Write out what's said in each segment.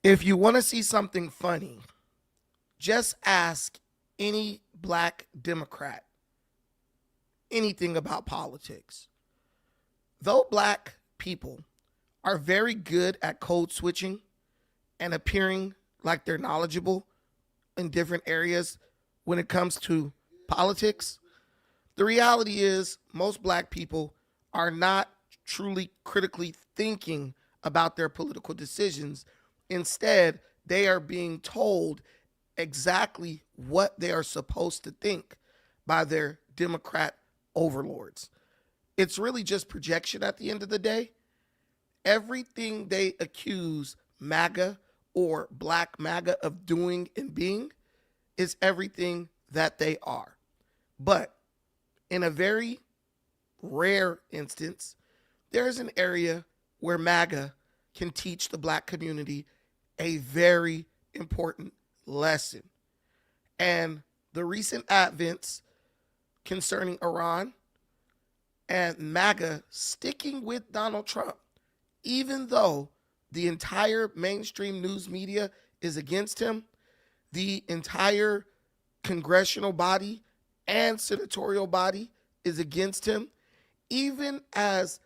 If you want to see something funny, just ask any black Democrat anything about politics. Though black people are very good at code switching and appearing like they're knowledgeable in different areas when it comes to politics, the reality is most black people are not truly critically thinking about their political decisions. Instead, they are being told exactly what they are supposed to think by their Democrat overlords. It's really just projection at the end of the day. Everything they accuse MAGA or Black MAGA of doing and being is everything that they are. But in a very rare instance, there's an area where MAGA can teach the black community a very important lesson. And the recent advents concerning Iran and MAGA sticking with Donald Trump, even though the entire mainstream news media is against him, the entire congressional body and senatorial body is against him, even as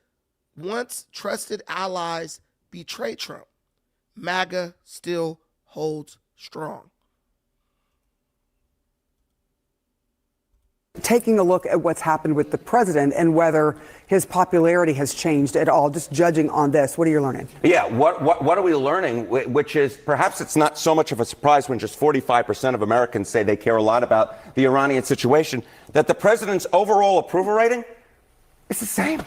once trusted allies betray Trump, MAGA still holds strong. Taking a look at what's happened with the president and whether his popularity has changed at all, just judging on this, what are you learning? Yeah, what are we learning? Which is perhaps it's not so much of a surprise when just 45% of Americans say they care a lot about the Iranian situation, that the president's overall approval rating is the same.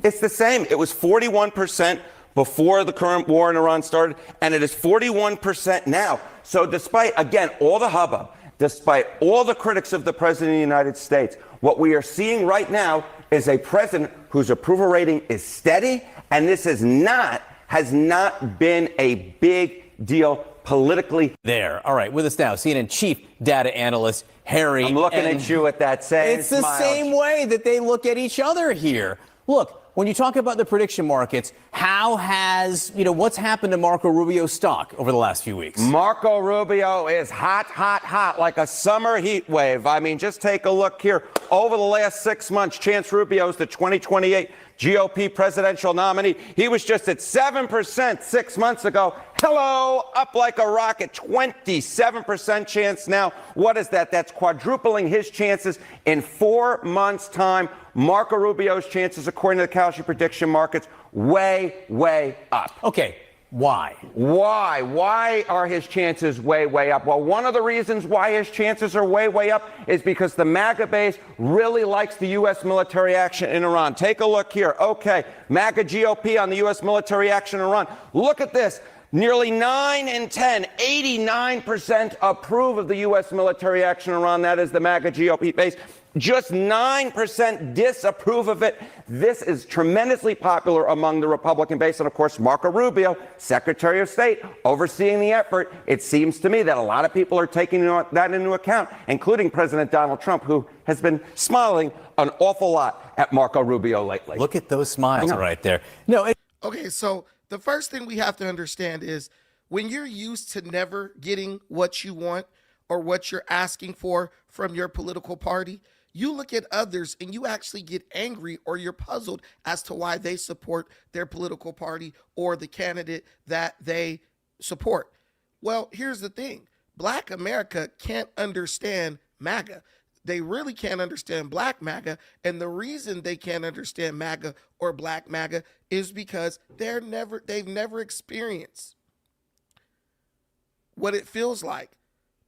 It's the same. It was 41% before the current war in Iran started, and it is 41% now. So despite, again, all the hubbub, despite all the critics of the president of the United States, what we are seeing right now is a president whose approval rating is steady, and this has not been a big deal politically. There. All right. With us now, CNN chief data analyst Harry. I'm looking at you with that same It's smile. the same way that they look at each other here. Look, when you talk about the prediction markets, how has, what's happened to Marco Rubio's stock over the last few weeks? Marco Rubio is hot, like a summer heat wave. I mean, just take a look here. Over the last 6 months, Chance Rubio's the 2028 GOP presidential nominee. He was just at 7% 6 months ago. Hello, up like a rocket, 27% chance now. What is that? That's quadrupling his chances in 4 months' time. Marco Rubio's chances, according to the Kalshi prediction markets, way up. Okay. Why? Why are his chances way up? Well, one of the reasons why his chances are way up is because the MAGA base really likes the U.S. military action in Iran. Take a look here. Okay, MAGA GOP on the U.S. military action in Iran. Look at this. Nearly 9 in 10, 89% approve of the U.S. military action in Iran. That is the MAGA GOP base. Just 9% disapprove of it. This is tremendously popular among the Republican base. And, of course, Marco Rubio, Secretary of State, overseeing the effort. It seems to me that a lot of people are taking that into account, including President Donald Trump, who has been smiling an awful lot at Marco Rubio lately. Look at those smiles right there. Okay, so the first thing we have to understand is when you're used to never getting what you want or what you're asking for from your political party, you look at others and you actually get angry or you're puzzled as to why they support their political party or the candidate that they support. Well, here's the thing. Black America can't understand MAGA. They really can't understand Black MAGA. And the reason they can't understand MAGA or Black MAGA is because they've never experienced what it feels like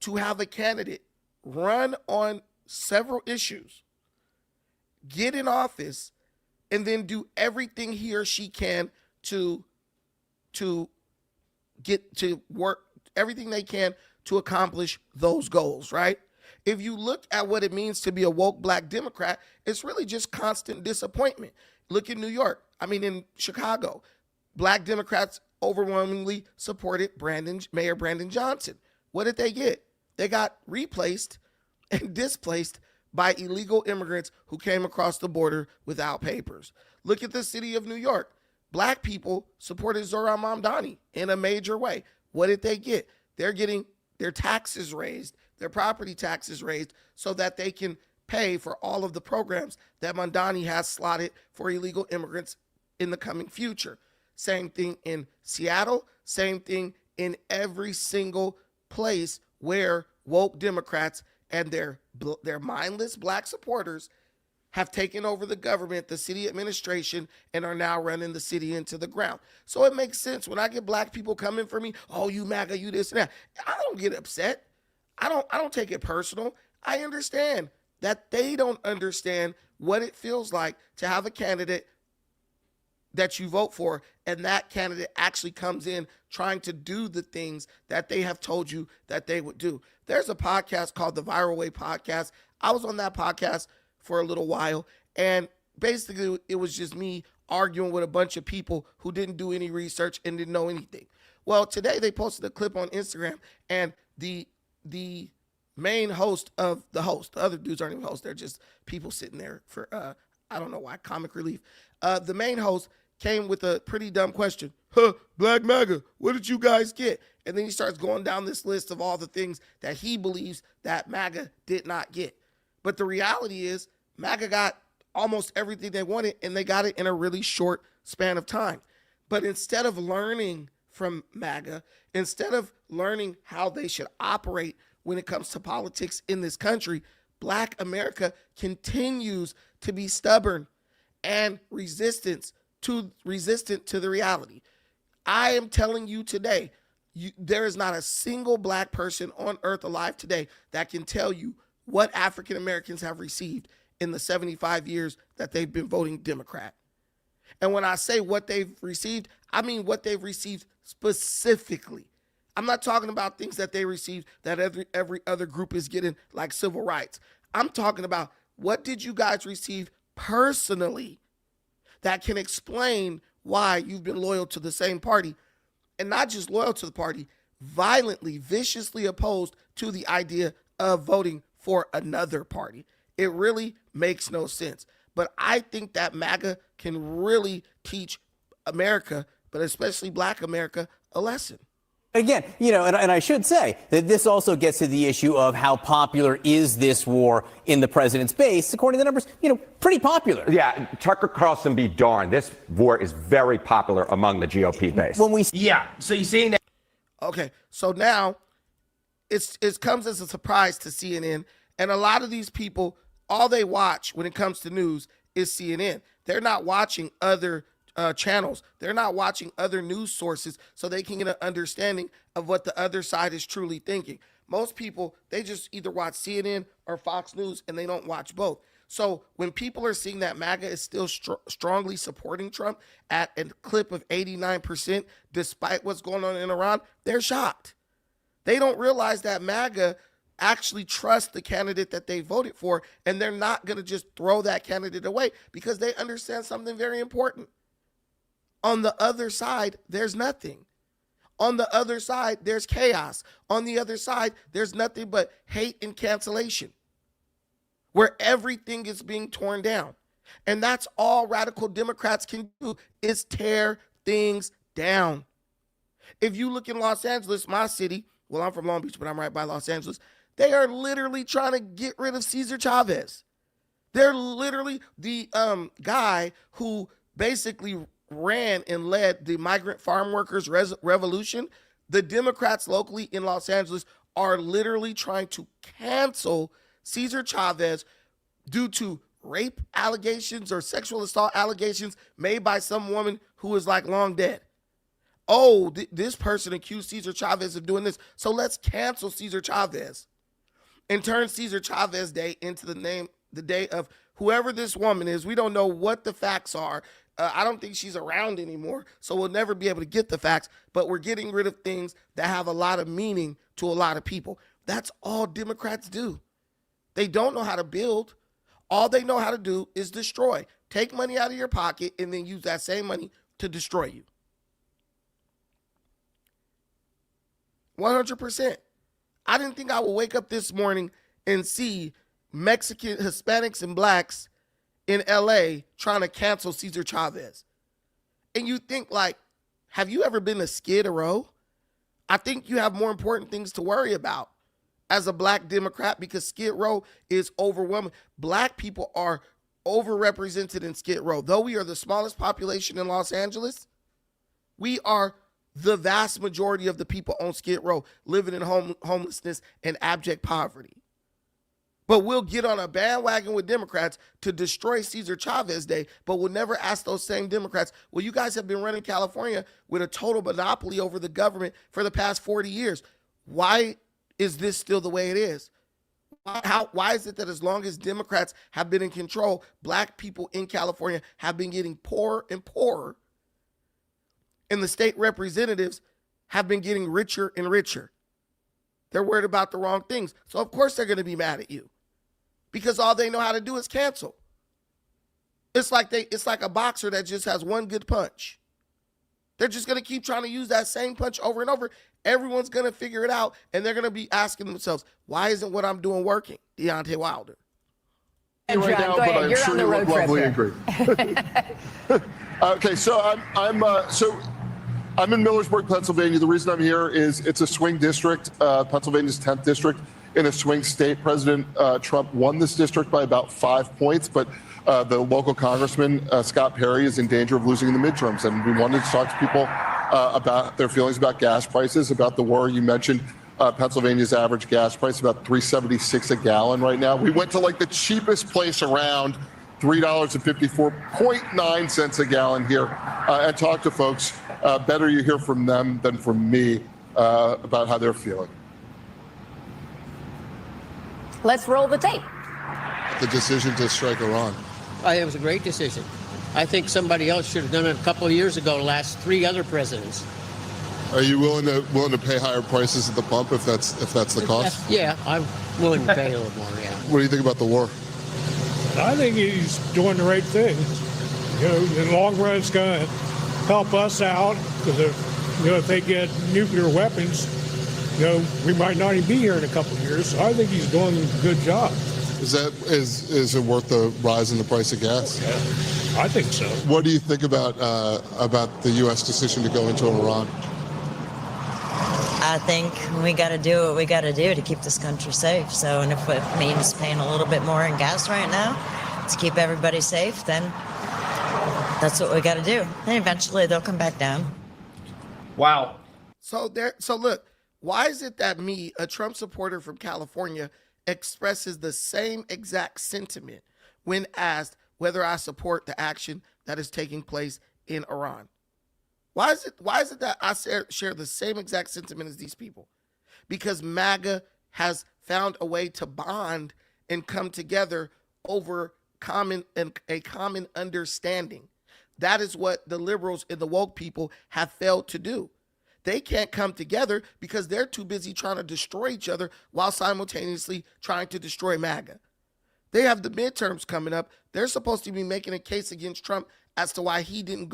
to have a candidate run on several issues, get in office, and then do everything he or she can to get to work, everything they can to accomplish those goals, right? If you look at what it means to be a woke Black Democrat, it's really just constant disappointment. Look at New York. In Chicago, Black Democrats overwhelmingly supported Mayor Brandon Johnson. What did they get? They got replaced and displaced by illegal immigrants who came across the border without papers. Look at the city of New York. Black people supported Zohran Mamdani in a major way. What did they get? They're getting their taxes raised, their property taxes raised, so that they can pay for all of the programs that Mondani has slotted for illegal immigrants in the coming future. Same thing in Seattle, same thing in every single place where woke Democrats and their mindless black supporters have taken over the government, the city administration, and are now running the city into the ground. So it makes sense when I get black people coming for me, oh, you MAGA, you this and that. I don't get upset. I don't take it personal. I understand that they don't understand what it feels like to have a candidate that you vote for, and that candidate actually comes in trying to do the things that they have told you that they would do. There's a podcast called the Viral Way Podcast. I was on that podcast for a little while, and basically it was just me arguing with a bunch of people who didn't do any research and didn't know anything. Well, today they posted a clip on Instagram, and the main host of the other dudes aren't even hosts, they're just people sitting there for I don't know why, comic relief. The main host came with a pretty dumb question. Black MAGA, what did you guys get? And then he starts going down this list of all the things that he believes that MAGA did not get. But the reality is MAGA got almost everything they wanted, and they got it in a really short span of time. But instead of learning from MAGA, instead of learning how they should operate when it comes to politics in this country, Black America continues to be stubborn and resistant to the reality. I am telling you today, there is not a single Black person on earth alive today that can tell you what African Americans have received in the 75 years that they've been voting Democrat. And when I say what they've received, I mean what they've received specifically. I'm not talking about things that they received that every other group is getting, like civil rights. I'm talking about, what did you guys receive personally that can explain why you've been loyal to the same party, and not just loyal to the party, violently, viciously opposed to the idea of voting for another party. It really makes no sense. But I think that MAGA can really teach America, but especially Black America, a lesson. Again, and I should say that this also gets to the issue of how popular is this war in the president's base. According to the numbers, pretty popular. Yeah, Tucker Carlson be darned. This war is very popular among the GOP base. So you're saying that? Okay, so now it comes as a surprise to CNN, and a lot of these people, all they watch when it comes to news is CNN. They're not watching other channels. They're not watching other news sources so they can get an understanding of what the other side is truly thinking. Most people, they just either watch CNN or Fox News, and they don't watch both. So when people are seeing that MAGA is still strongly supporting Trump at a clip of 89%, despite what's going on in Iran, they're shocked. They don't realize that MAGA actually trusts the candidate that they voted for, and they're not going to just throw that candidate away because they understand something very important. On the other side, there's nothing. On the other side, there's chaos. On the other side, there's nothing but hate and cancellation, where everything is being torn down. And that's all radical Democrats can do, is tear things down. If you look in Los Angeles, my city, well, I'm from Long Beach, but I'm right by Los Angeles, they are literally trying to get rid of Cesar Chavez. They're literally the guy who basically ran and led the migrant farm workers revolution. The Democrats locally in Los Angeles are literally trying to cancel Cesar Chavez due to rape allegations or sexual assault allegations made by some woman who is like long dead. Oh, this person accused Cesar Chavez of doing this, so let's cancel Cesar Chavez and turn Cesar Chavez Day into the day of whoever this woman is. We don't know what the facts are. I don't think she's around anymore, so we'll never be able to get the facts, but we're getting rid of things that have a lot of meaning to a lot of people. That's all Democrats do. They don't know how to build. All they know how to do is destroy. Take money out of your pocket and then use that same money to destroy you. 100%. I didn't think I would wake up this morning and see Mexican, Hispanics, and Blacks in LA trying to cancel Cesar Chavez. And you think, like, have you ever been to Skid Row? I think you have more important things to worry about as a black Democrat because Skid Row is overwhelming. Black people are overrepresented in Skid Row. Though we are the smallest population in Los Angeles, we are the vast majority of the people on Skid Row living in homelessness and abject poverty. But we'll get on a bandwagon with Democrats to destroy Cesar Chavez Day, but we'll never ask those same Democrats, well, you guys have been running California with a total monopoly over the government for the past 40 years. Why is this still the way it is? Why is it that as long as Democrats have been in control, black people in California have been getting poorer and poorer, and the state representatives have been getting richer and richer? They're worried about the wrong things. So of course they're going to be mad at you because all they know how to do is cancel. It's like a boxer that just has one good punch. They're just going to keep trying to use that same punch over and over. Everyone's going to figure it out, and they're going to be asking themselves, why isn't what I'm doing working? Deontay Wilder. And John, go ahead. You're on the road trip here. Okay, so I'm in Millersburg, Pennsylvania. The reason I'm here is it's a swing district, Pennsylvania's 10th district in a swing state. President Trump won this district by about 5 points, but the local congressman, Scott Perry, is in danger of losing in the midterms. And we wanted to talk to people about their feelings about gas prices, about the war. You mentioned Pennsylvania's average gas price, about $3.76 a gallon right now. We went to like the cheapest place around, $3.54.9 a gallon here, and talk to folks. Better you hear from them than from me about how they're feeling. Let's roll the tape. The decision to strike Iran. It was a great decision. I think somebody else should have done it a couple of years ago, the last 3 other presidents. Are you willing to pay higher prices at the pump if that's the cost? Yeah, I'm willing to pay a little more, yeah. What do you think about the war? I think he's doing the right thing. You know, in the long run, it's going to help us out because if they get nuclear weapons, we might not even be here in a couple of years. So I think he's doing a good job. Is it worth the rise in the price of gas? Yeah, I think so. What do you think about the U.S. decision to go into Iran? I think we got to do what we got to do to keep this country safe. So, and if it means paying a little bit more in gas right now to keep everybody safe, then that's what we got to do. And eventually they'll come back down. Wow. So look, why is it that me, a Trump supporter from California, expresses the same exact sentiment when asked whether I support the action that is taking place in Iran? Why is it that I share the same exact sentiment as these people? Because MAGA has found a way to bond and come together over a common understanding. That is what the liberals and the woke people have failed to do. They can't come together because they're too busy trying to destroy each other while simultaneously trying to destroy MAGA. They have the midterms coming up. They're supposed to be making a case against Trump as to why he shouldn't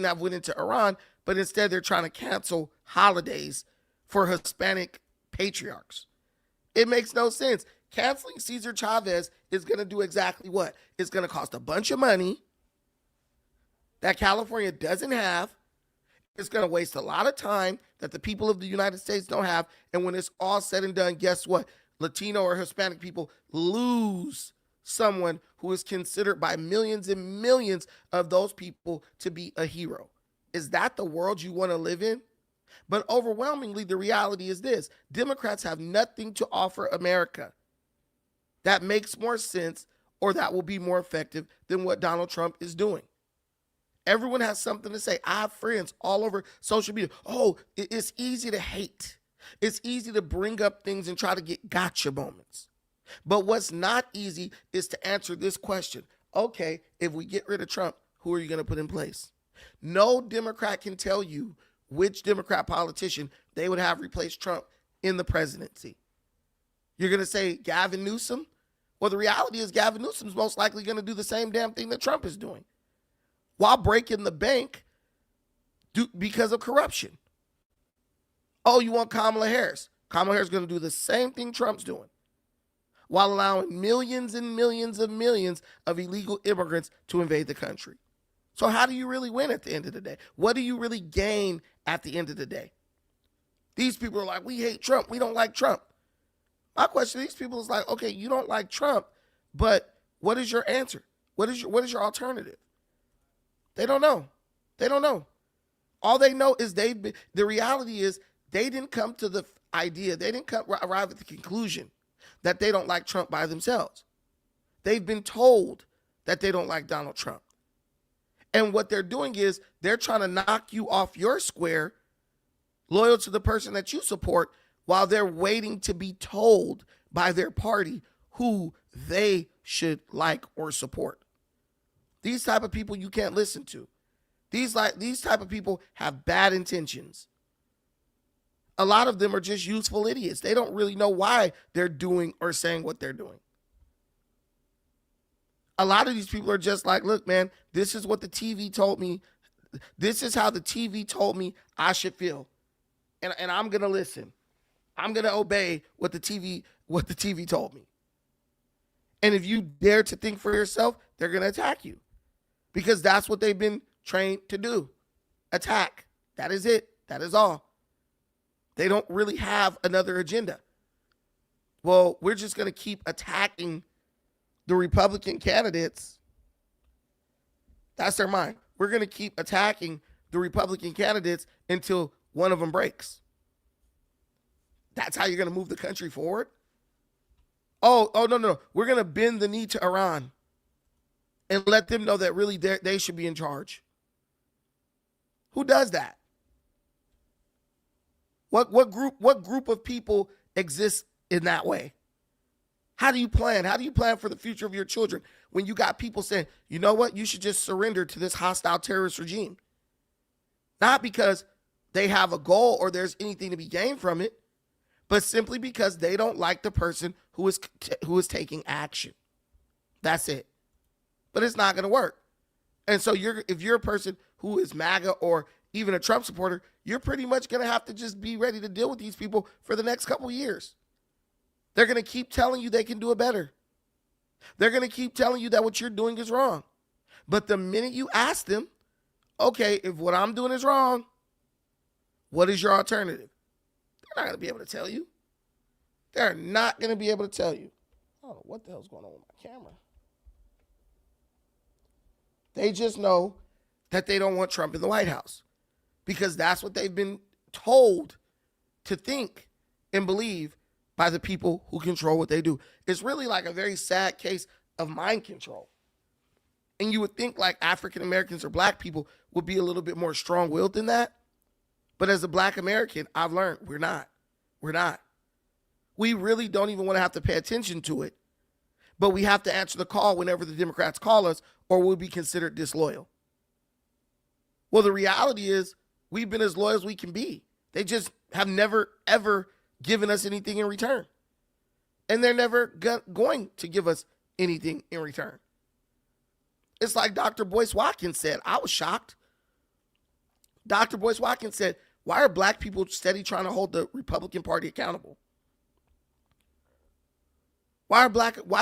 have went into Iran, but instead they're trying to cancel holidays for Hispanic patriarchs. It makes no sense. Canceling Cesar Chavez is going to do exactly what? It's going to cost a bunch of money that California doesn't have. It's going to waste a lot of time that the people of the United States don't have. And when it's all said and done, guess what? Latino or Hispanic people lose someone who is considered by millions and millions of those people to be a hero. Is that the world you want to live in? But overwhelmingly, the reality is this: Democrats have nothing to offer America that makes more sense or that will be more effective than what Donald Trump is doing. Everyone has something to say. I have friends all over social media. Oh, it's easy to hate. It's easy to bring up things and try to get gotcha moments. But what's not easy is to answer this question. Okay, if we get rid of Trump, who are you going to put in place? No Democrat can tell you which Democrat politician they would have replace Trump in the presidency. You're going to say Gavin Newsom? Well, the reality is Gavin Newsom's most likely going to do the same damn thing that Trump is doing while breaking the bank because of corruption. Oh, you want Kamala Harris? Kamala Harris is going to do the same thing Trump's doing while allowing millions and millions of illegal immigrants to invade the country. So how do you really win at the end of the day? What do you really gain at the end of the day? These people are like, we hate Trump. We don't like Trump. My question to these people is like, okay, you don't like Trump, but what is your answer? What is your alternative? They don't know. They don't know. All they know is the reality is they didn't come to the idea, they didn't arrive at the conclusion that they don't like Trump by themselves. They've been told that they don't like Donald Trump. And what they're doing is they're trying to knock you off your square, loyal to the person that you support, while they're waiting to be told by their party who they should like or support. These type of people you can't listen to. These type of people have bad intentions. A lot of them are just useful idiots. They don't really know why they're doing or saying what they're doing. A lot of these people are just like, look, man, this is what the TV told me. This is how the TV told me I should feel. And I'm going to listen. I'm going to obey what the TV told me. And if you dare to think for yourself, they're going to attack you. Because that's what they've been trained to do. Attack. That is it. That is all. They don't really have another agenda. Well, we're just going to keep attacking the Republican candidates. That's their mind. We're going to keep attacking the Republican candidates until one of them breaks. That's how you're going to move the country forward? Oh, no. We're going to bend the knee to Iran and let them know that really they should be in charge. Who does that? What group of people exists in that way? How do you plan? How do you plan for the future of your children when you got people saying, you know what, you should just surrender to this hostile terrorist regime? Not because they have a goal or there's anything to be gained from it, but simply because they don't like the person who is taking action. That's it. But it's not going to work. And so if you're a person who is MAGA or even a Trump supporter, you're pretty much going to have to just be ready to deal with these people for the next couple of years. They're going to keep telling you they can do it better. They're going to keep telling you that what you're doing is wrong. But the minute you ask them, okay, if what I'm doing is wrong, what is your alternative? They're not going to be able to tell you. They're not going to be able to tell you. I don't know what the hell's going on with my camera. They just know that they don't want Trump in the White House because that's what they've been told to think and believe by the people who control what they do. It's really like a very sad case of mind control. And you would think like African Americans or black people would be a little bit more strong-willed than that. But as a black American, I've learned we're not. We're not. We really don't even want to have to pay attention to it. But we have to answer the call whenever the Democrats call us or we'll be considered disloyal. Well, the reality is we've been as loyal as we can be. They just have never, ever given us anything in return. And they're never going to give us anything in return. It's like Dr. Boyce Watkins said. I was shocked. Dr. Boyce Watkins said, why are black people steady trying to hold the Republican Party accountable? Why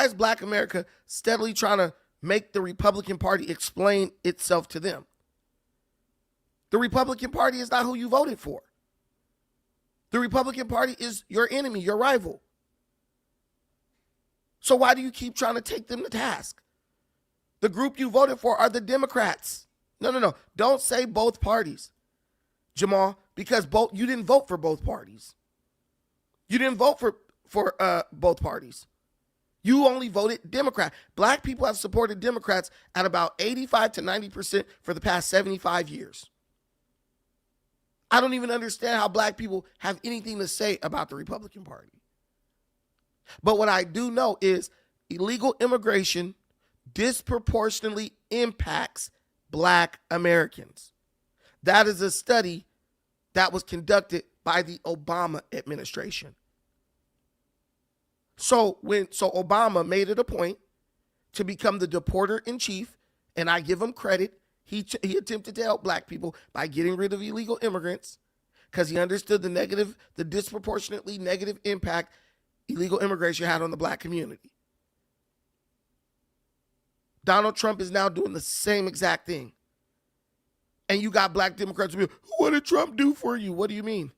is black America steadily trying to make the Republican Party explain itself to them? The Republican Party is not who you voted for. The Republican Party is your enemy, your rival. So why do you keep trying to take them to task? The group you voted for are the Democrats. No. Don't say both parties, Jamal, because you didn't vote for both parties. You didn't vote for both parties. You only voted Democrat. Black people have supported Democrats at about 85 to 90% for the past 75 years. I don't even understand how black people have anything to say about the Republican Party. But what I do know is illegal immigration disproportionately impacts black Americans. That is a study that was conducted by the Obama administration. So Obama made it a point to become the deporter in chief, and I give him credit. He attempted to help black people by getting rid of illegal immigrants because he understood the disproportionately negative impact illegal immigration had on the black community. Donald Trump is now doing the same exact thing. And you got black Democrats who be, what did Trump do for you? What do you mean?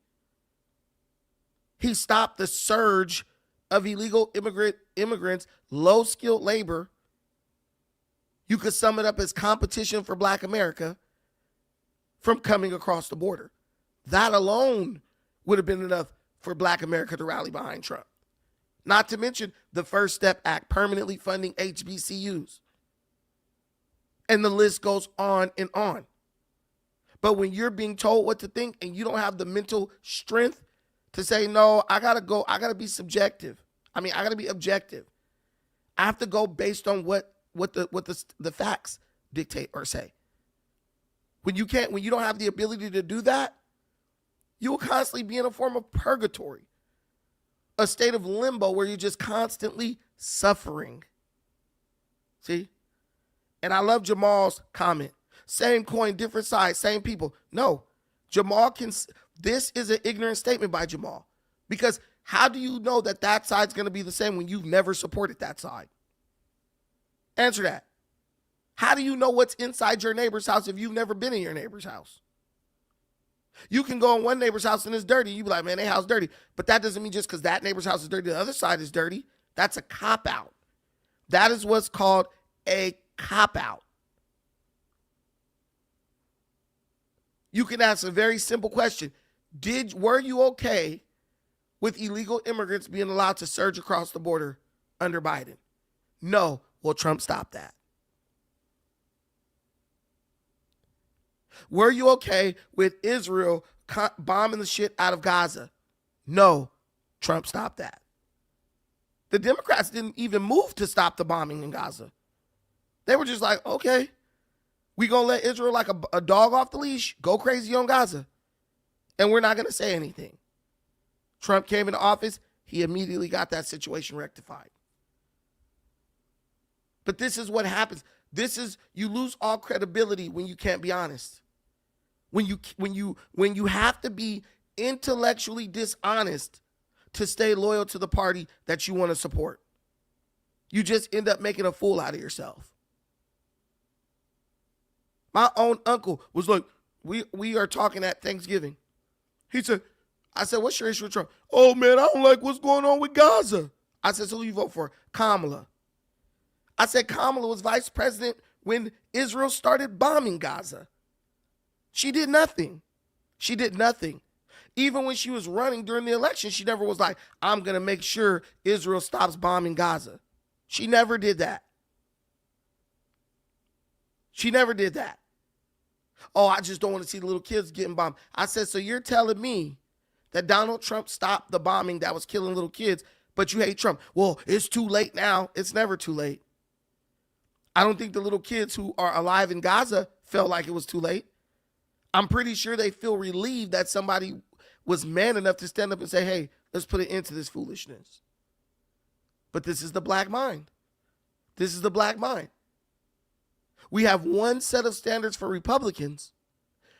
He stopped the surge of illegal immigrants, low-skilled labor. You could sum it up as competition for black America from coming across the border. That alone would have been enough for black America to rally behind Trump. Not to mention the First Step Act, permanently funding HBCUs. And the list goes on and on. But when you're being told what to think and you don't have the mental strength to say, no, I got to be subjective. I got to be objective. I have to go based on what the facts dictate or say. When you don't have the ability to do that, you will constantly be in a form of purgatory, a state of limbo where you're just constantly suffering. See? And I love Jamal's comment. Same coin, different side, same people. No, this is an ignorant statement by Jamal. Because how do you know that side's going to be the same when you've never supported that side? Answer that. How do you know what's inside your neighbor's house if you've never been in your neighbor's house? You can go in one neighbor's house and it's dirty. You be like, man, their house dirty. But that doesn't mean just because that neighbor's house is dirty, the other side is dirty. That's a cop-out. That is what's called a cop-out. You can ask a very simple question. Were you okay with illegal immigrants being allowed to surge across the border under Biden? No. Well, Trump stopped that. Were you okay with Israel bombing the shit out of Gaza? No. Trump stopped that. The Democrats didn't even move to stop the bombing in Gaza. They were just like, okay, we going to let Israel like a dog off the leash go crazy on Gaza. And we're not going to say anything. Trump came into office. He immediately got that situation rectified. But this is what happens. You lose all credibility when you can't be honest. When you have to be intellectually dishonest to stay loyal to the party that you want to support. You just end up making a fool out of yourself. My own uncle was like, we are talking at Thanksgiving. I said, what's your issue with Trump? Oh, man, I don't like what's going on with Gaza. I said, so who you vote for? Kamala. I said, Kamala was vice president when Israel started bombing Gaza. She did nothing. She did nothing. Even when she was running during the election, she never was like, I'm going to make sure Israel stops bombing Gaza. She never did that. She never did that. Oh, I just don't want to see the little kids getting bombed. I said, so you're telling me that Donald Trump stopped the bombing that was killing little kids, but you hate Trump? Well, it's too late now. It's never too late. I don't think the little kids who are alive in Gaza felt like it was too late. I'm pretty sure they feel relieved that somebody was man enough to stand up and say, hey, let's put an end to this foolishness. But this is the black mind. This is the black mind. We have one set of standards for Republicans,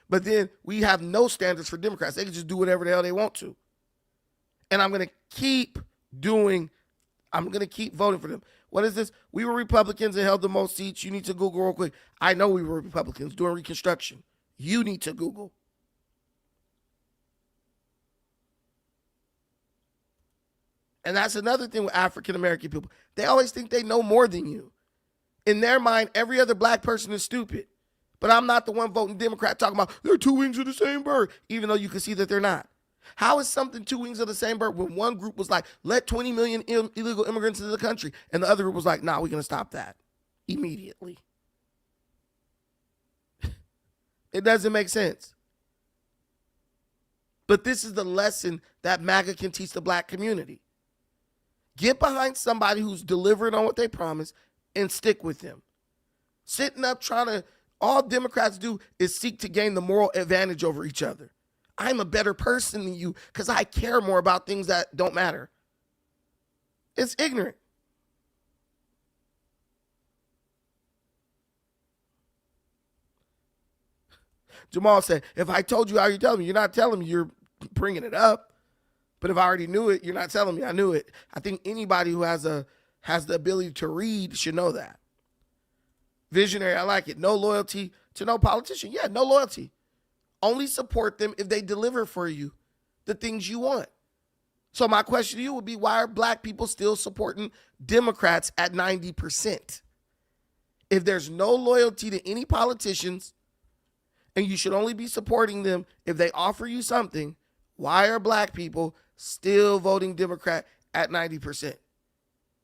but then we have no standards for Democrats. They can just do whatever the hell they want to. And I'm going to keep voting for them. What is this? We were Republicans and held the most seats. You need to Google real quick. I know we were Republicans during Reconstruction. You need to Google. And that's another thing with African-American people. They always think they know more than you. In their mind, every other black person is stupid. But I'm not the one voting Democrat talking about they're two wings of the same bird, even though you can see that they're not. How is something two wings of the same bird when one group was like, let 20 million illegal immigrants into the country, and the other group was like, nah, we're going to stop that immediately. It doesn't make sense. But this is the lesson that MAGA can teach the black community. Get behind somebody who's delivering on what they promise and stick with them. Sitting up all Democrats do is seek to gain the moral advantage over each other. I'm a better person than you because I care more about things that don't matter. It's ignorant. Jamal said, if I told you how you're telling me, you're not telling me, you're bringing it up. But if I already knew it, you're not telling me I knew it. I think anybody who has the ability to read should know that. Visionary, I like it. No loyalty to no politician. Yeah, no loyalty. Only support them if they deliver for you the things you want. So my question to you would be, why are black people still supporting Democrats at 90%? If there's no loyalty to any politicians and you should only be supporting them if they offer you something, why are black people still voting Democrat at 90%?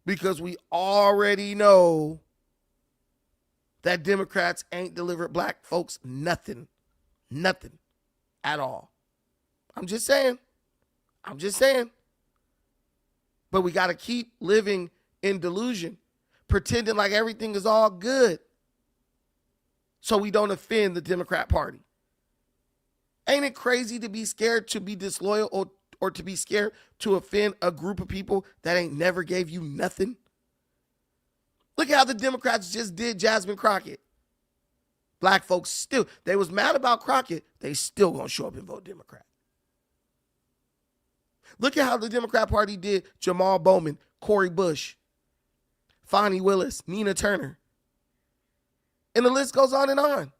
Because we already know that Democrats ain't delivered black folks nothing. Nothing at all. I'm just saying. But we got to keep living in delusion, pretending like everything is all good so we don't offend the Democrat Party. Ain't it crazy to be scared to be disloyal or to be scared to offend a group of people that ain't never gave you nothing? Look at how the Democrats just did Jasmine Crockett. Black folks still, they was mad about Crockett, they still gonna show up and vote Democrat. Look at how the Democrat Party did Jamal Bowman, Cori Bush, Fonnie Willis, Nina Turner. And the list goes on and on.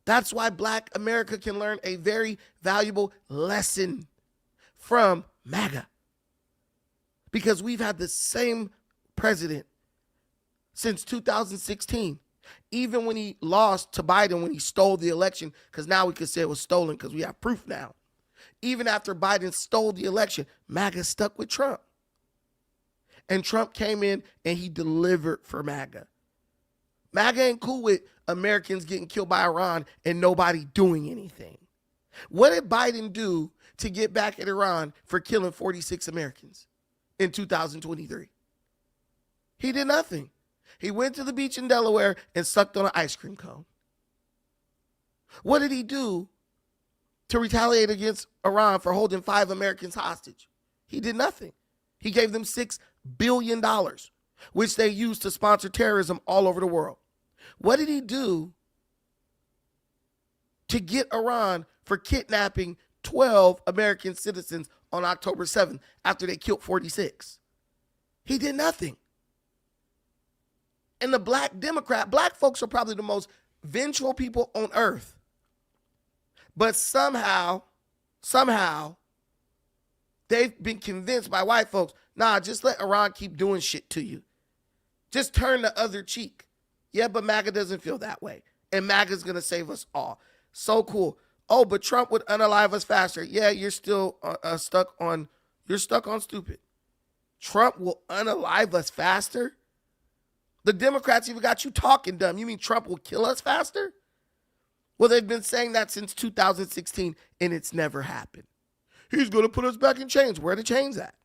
That's why black America can learn a very valuable lesson from MAGA. Because we've had the same president since 2016. Even when he lost to Biden, when he stole the election, because now we could say it was stolen because we have proof now. Even after Biden stole the election, MAGA stuck with Trump. And Trump came in and he delivered for MAGA. MAGA ain't cool with Americans getting killed by Iran and nobody doing anything. What did Biden do to get back at Iran for killing 46 Americans in 2023? He did nothing. He went to the beach in Delaware and sucked on an ice cream cone. What did he do to retaliate against Iran for holding 5 Americans hostage? He did nothing. He gave them $6 billion, which they used to sponsor terrorism all over the world. What did he do to get Iran for kidnapping 12 American citizens on October 7th after they killed 46? He did nothing. And the black folks are probably the most vengeful people on earth. But somehow, they've been convinced by white folks, nah, just let Iran keep doing shit to you. Just turn the other cheek. Yeah, but MAGA doesn't feel that way. And MAGA's going to save us all. So cool. Oh, but Trump would unalive us faster. Yeah, you're still stuck on stupid. Trump will unalive us faster? The Democrats even got you talking dumb. You mean Trump will kill us faster? Well, they've been saying that since 2016, and it's never happened. He's going to put us back in chains. Where are the chains at?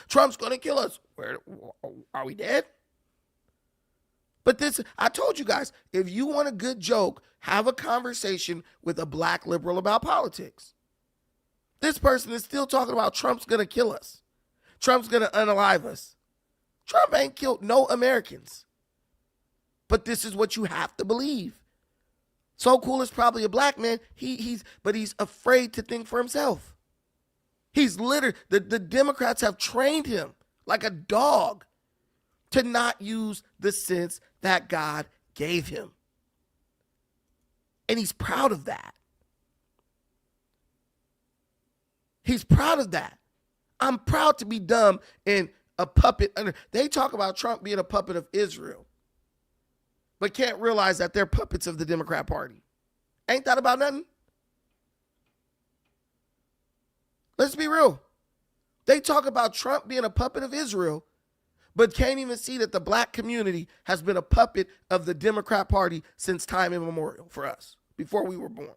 Trump's going to kill us. Where are we dead? But this, I told you guys, if you want a good joke, have a conversation with a black liberal about politics. This person is still talking about Trump's going to kill us. Trump's going to unalive us. Trump ain't killed no Americans. But this is what you have to believe. So Cool is probably a black man. He's afraid to think for himself. He's literally, the Democrats have trained him like a dog to not use the sense that God gave him. And he's proud of that. He's proud of that. I'm proud to be dumb and a puppet under. They talk about Trump being a puppet of Israel, but can't realize that they're puppets of the Democrat Party. Ain't that about nothing? Let's be real. They talk about Trump being a puppet of Israel, but can't even see that the black community has been a puppet of the Democrat Party since time immemorial for us, before we were born.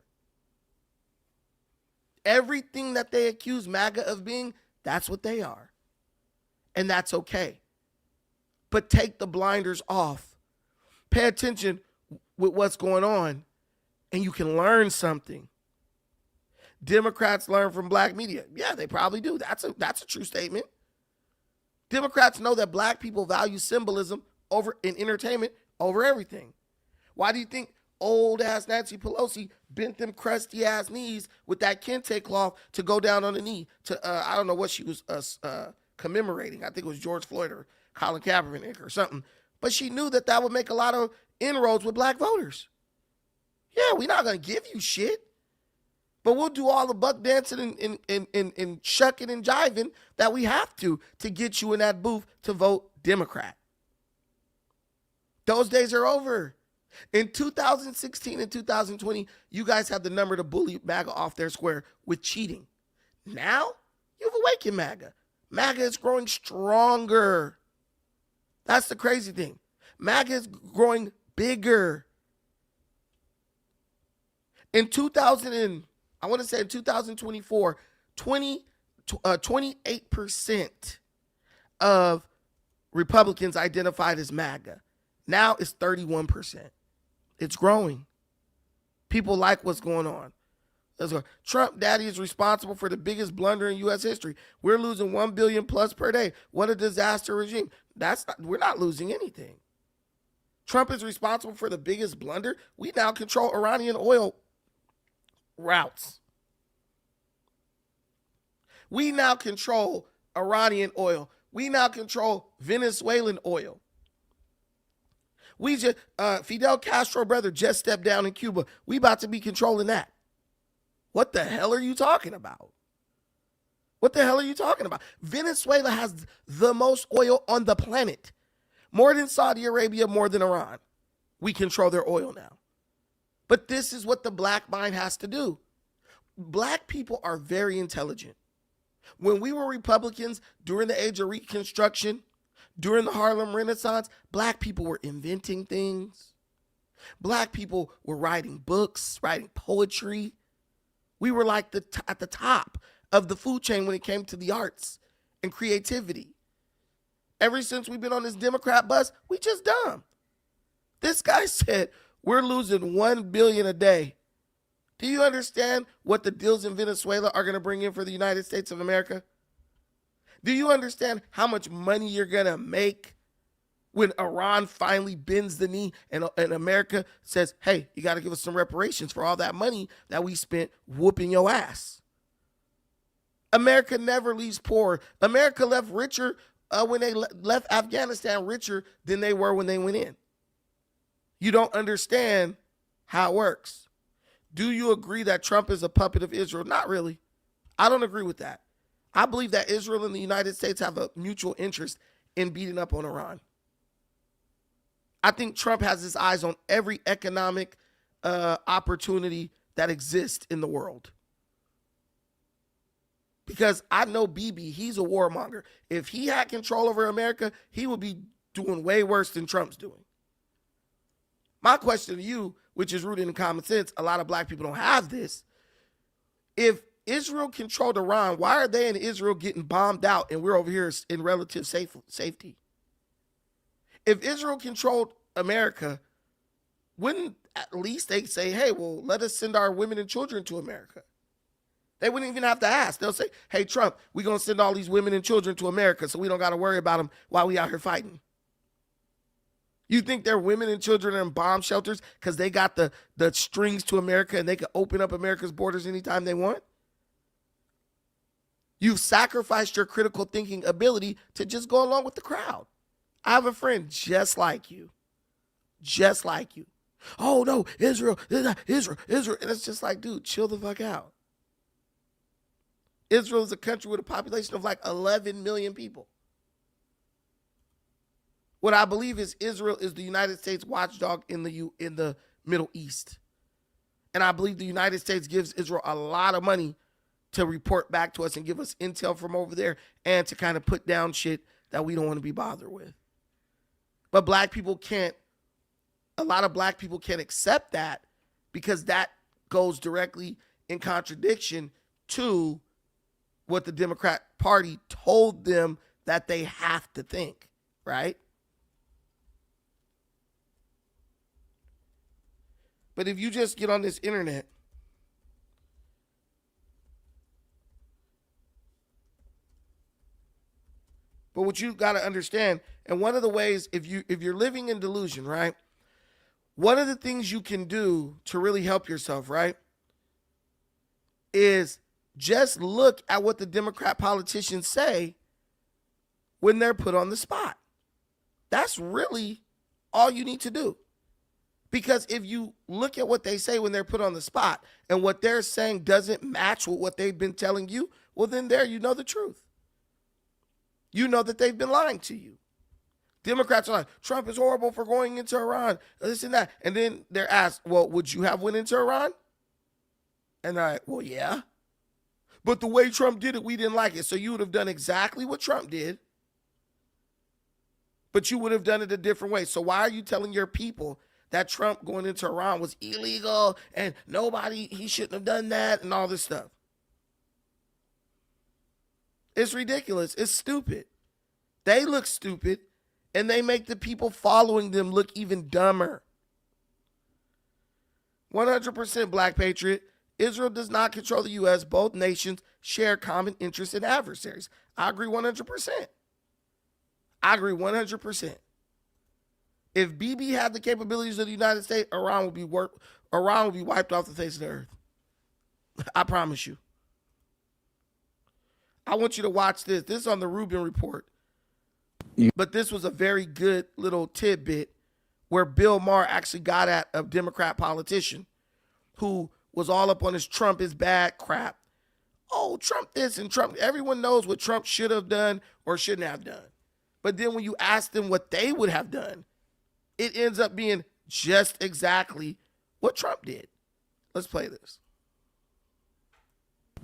Everything that they accuse MAGA of being, that's what they are. And that's okay. But take the blinders off. Pay attention with what's going on, and you can learn something. Democrats learn from black media. Yeah, they probably do. That's a true statement. Democrats know that black people value symbolism in entertainment over everything. Why do you think old-ass Nancy Pelosi bent them crusty-ass knees with that kente cloth to go down on the knee to, I don't know what she was commemorating. I think it was George Floyd or Colin Kaepernick or something. But she knew that would make a lot of inroads with black voters. Yeah, we're not going to give you shit. But we'll do all the buck dancing and shucking and jiving that we have to get you in that booth to vote Democrat. Those days are over. In 2016 and 2020, you guys had the number to bully MAGA off their square with cheating. Now, you've awakened MAGA. MAGA is growing stronger. That's the crazy thing. MAGA is growing bigger. In 2024, 28% of Republicans identified as MAGA. Now it's 31%. It's growing. People like what's going on. Trump daddy is responsible for the biggest blunder in U.S. history. We're losing $1 billion plus per day. What a disaster regime. We're not losing anything. Trump is responsible for the biggest blunder. We now control Iranian oil routes. We now control Iranian oil. We now control Venezuelan oil. Fidel Castro brother just stepped down in Cuba. We about to be controlling that. What the hell are you talking about? What the hell are you talking about? Venezuela has the most oil on the planet. More than Saudi Arabia, more than Iran. We control their oil now. But this is what the black mind has to do. Black people are very intelligent. When we were Republicans during the age of Reconstruction, during the Harlem Renaissance, black people were inventing things. Black people were writing books, writing poetry. We were like at the top of the food chain when it came to the arts and creativity. Ever since we've been on this Democrat bus, we just dumb. This guy said we're losing $1 billion a day. Do you understand what the deals in Venezuela are going to bring in for the United States of America? Do you understand how much money you're going to make when Iran finally bends the knee and America says, hey, you got to give us some reparations for all that money that we spent whooping your ass? America never leaves poor. America left richer when they left Afghanistan, richer than they were when they went in. You don't understand how it works. Do you agree that Trump is a puppet of Israel? Not really. I don't agree with that. I believe that Israel and the United States have a mutual interest in beating up on Iran. I think Trump has his eyes on every economic opportunity that exists in the world. Because I know Bibi, he's a warmonger. If he had control over America, he would be doing way worse than Trump's doing. My question to you, which is rooted in common sense, a lot of black people don't have this. If Israel controlled Iran, why are they in Israel getting bombed out and we're over here in relative safety? If Israel controlled America, wouldn't at least they say, hey, well, let us send our women and children to America? They wouldn't even have to ask. They'll say, hey, Trump, we're going to send all these women and children to America so we don't got to worry about them while we out here fighting. You think their women and children are in bomb shelters because they got the strings to America and they can open up America's borders anytime they want? You've sacrificed your critical thinking ability to just go along with the crowd. I have a friend just like you. Just like you. Oh, no, Israel. And it's just like, dude, chill the fuck out. Israel is a country with a population of like 11 million people. What I believe is Israel is the United States watchdog in the Middle East. And I believe the United States gives Israel a lot of money to report back to us and give us intel from over there and to kind of put down shit that we don't want to be bothered with. But a lot of black people can't accept that because that goes directly in contradiction to what the Democrat Party told them that they have to think, right? But if you just get on this internet but what you got to understand, and one of the ways, if you're living in delusion, right? One of the things you can do to really help yourself, right, is just look at what the Democrat politicians say when they're put on the spot. That's really all you need to do. Because if you look at what they say when they're put on the spot and what they're saying doesn't match with what they've been telling you, well, then there you know the truth. You know that they've been lying to you. Democrats are like, Trump is horrible for going into Iran, this and that. And then they're asked, well, would you have went into Iran? And they're like, well, yeah. But the way Trump did it, we didn't like it. So you would have done exactly what Trump did, but you would have done it a different way. So why are you telling your people that Trump going into Iran was illegal and he shouldn't have done that and all this stuff? It's ridiculous. It's stupid. They look stupid, and they make the people following them look even dumber. 100% Black Patriot. Israel does not control the U.S. Both nations share common interests and adversaries. I agree 100%. I agree 100%. If BB had the capabilities of the United States, Iran would be wiped off the face of the earth. I promise you. I want you to watch this. This is on the Rubin Report. But this was a very good little tidbit where Bill Maher actually got at a Democrat politician who was all up on his Trump is bad crap. Oh, Trump this and Trump. Everyone knows what Trump should have done or shouldn't have done. But then when you ask them what they would have done, it ends up being just exactly what Trump did. Let's play this.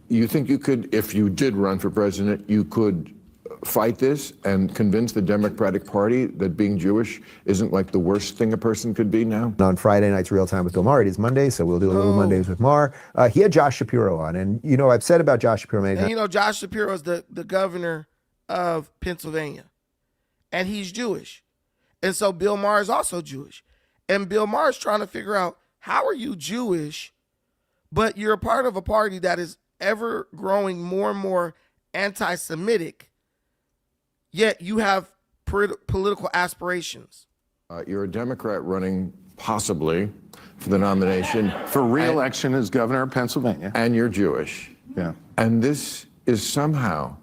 You think you could, if you did run for president, you could fight this and convince the Democratic Party that being Jewish isn't like the worst thing a person could be now? On Friday night's Real Time with Bill Maher, it is Monday, so we'll do a little Mondays with Maher. He had Josh Shapiro on, and I've said about Josh Shapiro many times. And Josh Shapiro is the governor of Pennsylvania, and he's Jewish. And so Bill Maher is also Jewish. And Bill Maher is trying to figure out, how are you Jewish, but you're a part of a party that is ever growing more and more anti-Semitic, yet you have political aspirations. You're a Democrat running possibly for the nomination. For re-election as governor of Pennsylvania. And you're Jewish. Yeah. And this is somehow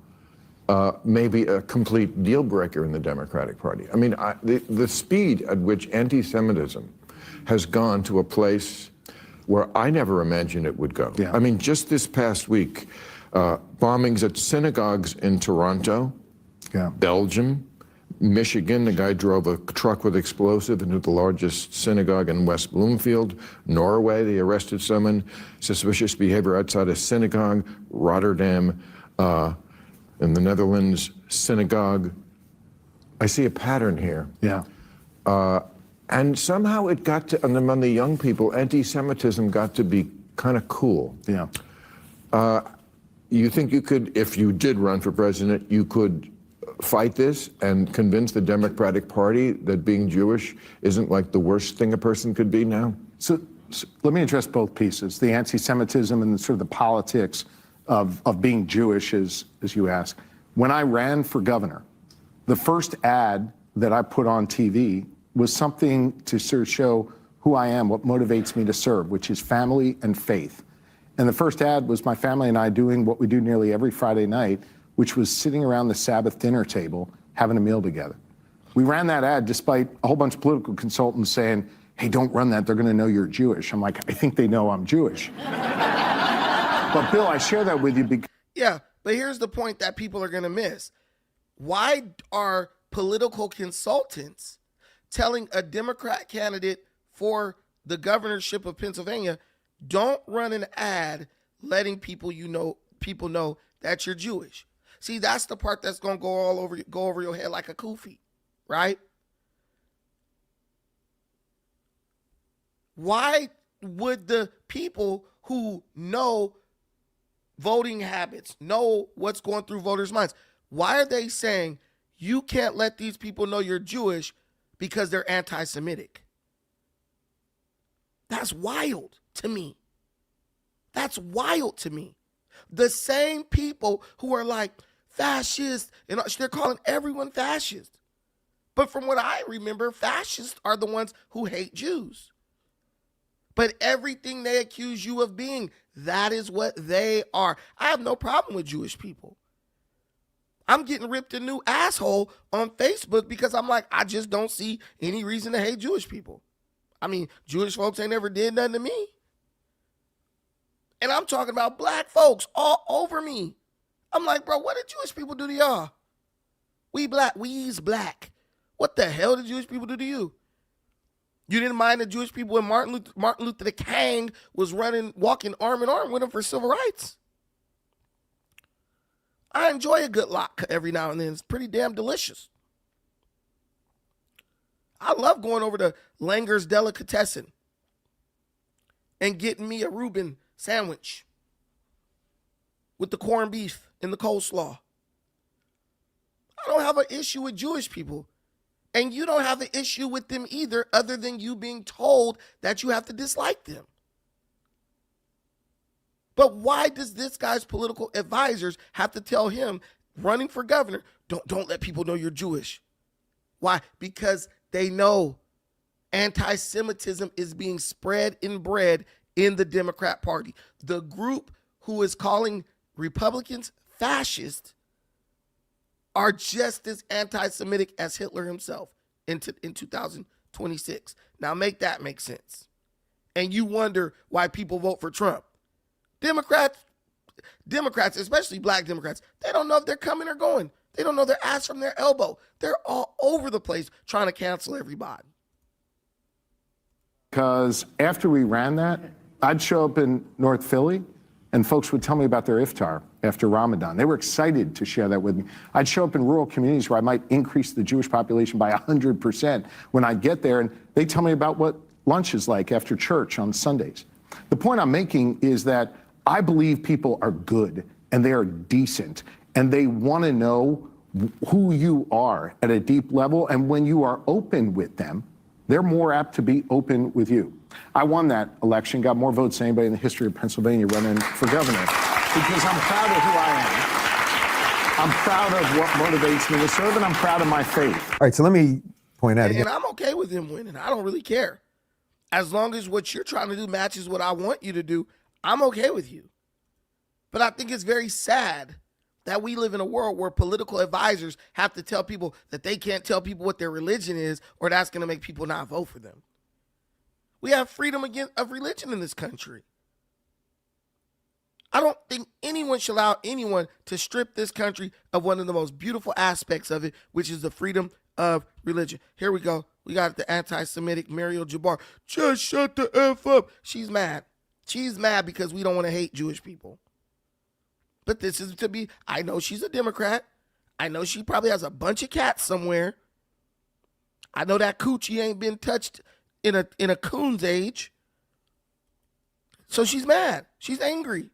maybe a complete deal breaker in the Democratic Party. I mean, the speed at which anti-Semitism has gone to a place where I never imagined it would go. Yeah. I mean, just this past week, bombings at synagogues in Toronto, Belgium, Michigan, the guy drove a truck with explosive into the largest synagogue in West Bloomfield. Norway, they arrested someone, suspicious behavior outside a synagogue. Rotterdam, in the Netherlands, synagogue. I see a pattern here. Yeah. And somehow it got to, among the young people, anti-Semitism got to be kind of cool. Yeah. You think you could, if you did run for president, you could fight this and convince the Democratic Party that being Jewish isn't like the worst thing a person could be now? So let me address both pieces, the anti-Semitism and sort of the politics of being Jewish, as you ask. When I ran for governor, the first ad that I put on TV was something to sort of show who I am, what motivates me to serve, which is family and faith. And the first ad was my family and I doing what we do nearly every Friday night, which was sitting around the Sabbath dinner table, having a meal together. We ran that ad despite a whole bunch of political consultants saying, hey, don't run that, they're gonna know you're Jewish. I'm like, I think they know I'm Jewish. But Bill, I share that with you because— Yeah, but here's the point that people are gonna miss. Why are political consultants telling a Democrat candidate for the governorship of Pennsylvania, don't run an ad letting people know that you're Jewish? See, that's the part that's gonna go over your head like a kufi, right? Why would the people who know voting habits, know what's going through voters' minds, why are they saying you can't let these people know you're Jewish because they're anti-Semitic? That's wild to me. That's wild to me. The same people who are like fascist, and they're calling everyone fascist. But from what I remember, fascists are the ones who hate Jews. But everything they accuse you of being, that is what they are. I have no problem with Jewish people. I'm getting ripped a new asshole on Facebook because I'm like, I just don't see any reason to hate Jewish people. I mean, Jewish folks ain't never did nothing to me. And I'm talking about black folks all over me. I'm like, bro, what did Jewish people do to y'all? We black, we's black. What the hell did Jewish people do to you? You didn't mind the Jewish people when Martin Luther the King was walking arm in arm with him for civil rights. I enjoy a good latke every now and then. It's pretty damn delicious. I love going over to Langer's Delicatessen and getting me a Reuben sandwich with the corned beef and the coleslaw. I don't have an issue with Jewish people. And you don't have an issue with them either, other than you being told that you have to dislike them. But why does this guy's political advisors have to tell him, running for governor, don't let people know you're Jewish? Why? Because they know anti-Semitism is being spread and bred in the Democrat Party. The group who is calling Republicans fascist are just as anti-Semitic as Hitler himself in 2026. Now make that make sense. And you wonder why people vote for Trump. Democrats, especially black Democrats, they don't know if they're coming or going. They don't know their ass from their elbow. They're all over the place trying to cancel everybody. Because after we ran that, I'd show up in North Philly and folks would tell me about their iftar after Ramadan. They were excited to share that with me. I'd show up in rural communities where I might increase the Jewish population by 100% when I get there, and they tell me about what lunch is like after church on Sundays. The point I'm making is that I believe people are good and they are decent and they want to know who you are at a deep level, and when you are open with them, they're more apt to be open with you. I won that election, got more votes than anybody in the history of Pennsylvania running for governor, because I'm proud of who I am. I'm proud of what motivates me to serve, and I'm proud of my faith. All right, so let me point out again. And I'm okay with him winning. I don't really care. As long as what you're trying to do matches what I want you to do, I'm okay with you. But I think it's very sad that we live in a world where political advisors have to tell people that they can't tell people what their religion is, or that's going to make people not vote for them. We have freedom of religion in this country. I don't think anyone should allow anyone to strip this country of one of the most beautiful aspects of it, which is the freedom of religion. Here we go. We got the anti-Semitic Mariel Jabbar. Just shut the F up. She's mad. She's mad because we don't want to hate Jewish people. But this is to be, I know she's a Democrat. I know she probably has a bunch of cats somewhere. I know that coochie ain't been touched in a coon's age. So she's mad. She's angry.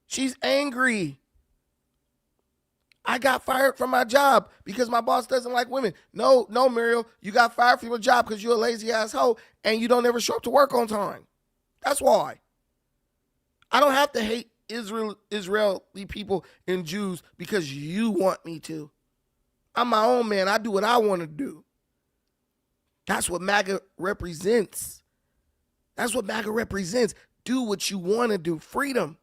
She's angry. I got fired from my job because my boss doesn't like women. No, Muriel, you got fired from your job because you're a lazy asshole and you don't ever show up to work on time. That's why. I don't have to hate Israeli people and Jews because you want me to. I'm my own man. I do what I want to do. That's what MAGA represents. That's what MAGA represents. Do what you want to do. Freedom.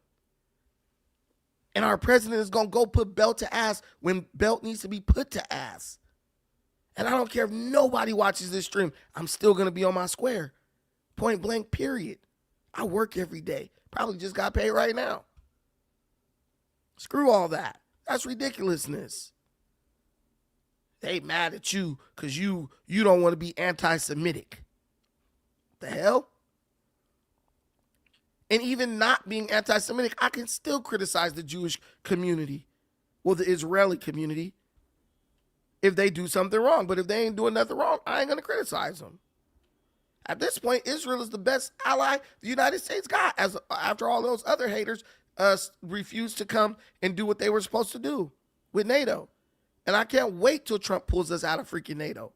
And our president is going to go put belt to ass when belt needs to be put to ass. And I don't care if nobody watches this stream. I'm still going to be on my square. Point blank, period. I work every day. Probably just got paid right now. Screw all that. That's ridiculousness. They mad at you because you don't want to be anti-Semitic. The hell? And even not being anti-Semitic, I can still criticize the Jewish community, well, the Israeli community, if they do something wrong. But if they ain't doing nothing wrong, I ain't going to criticize them. At this point, Israel is the best ally the United States got, after all those other haters refused to come and do what they were supposed to do with NATO. And I can't wait till Trump pulls us out of freaking NATO.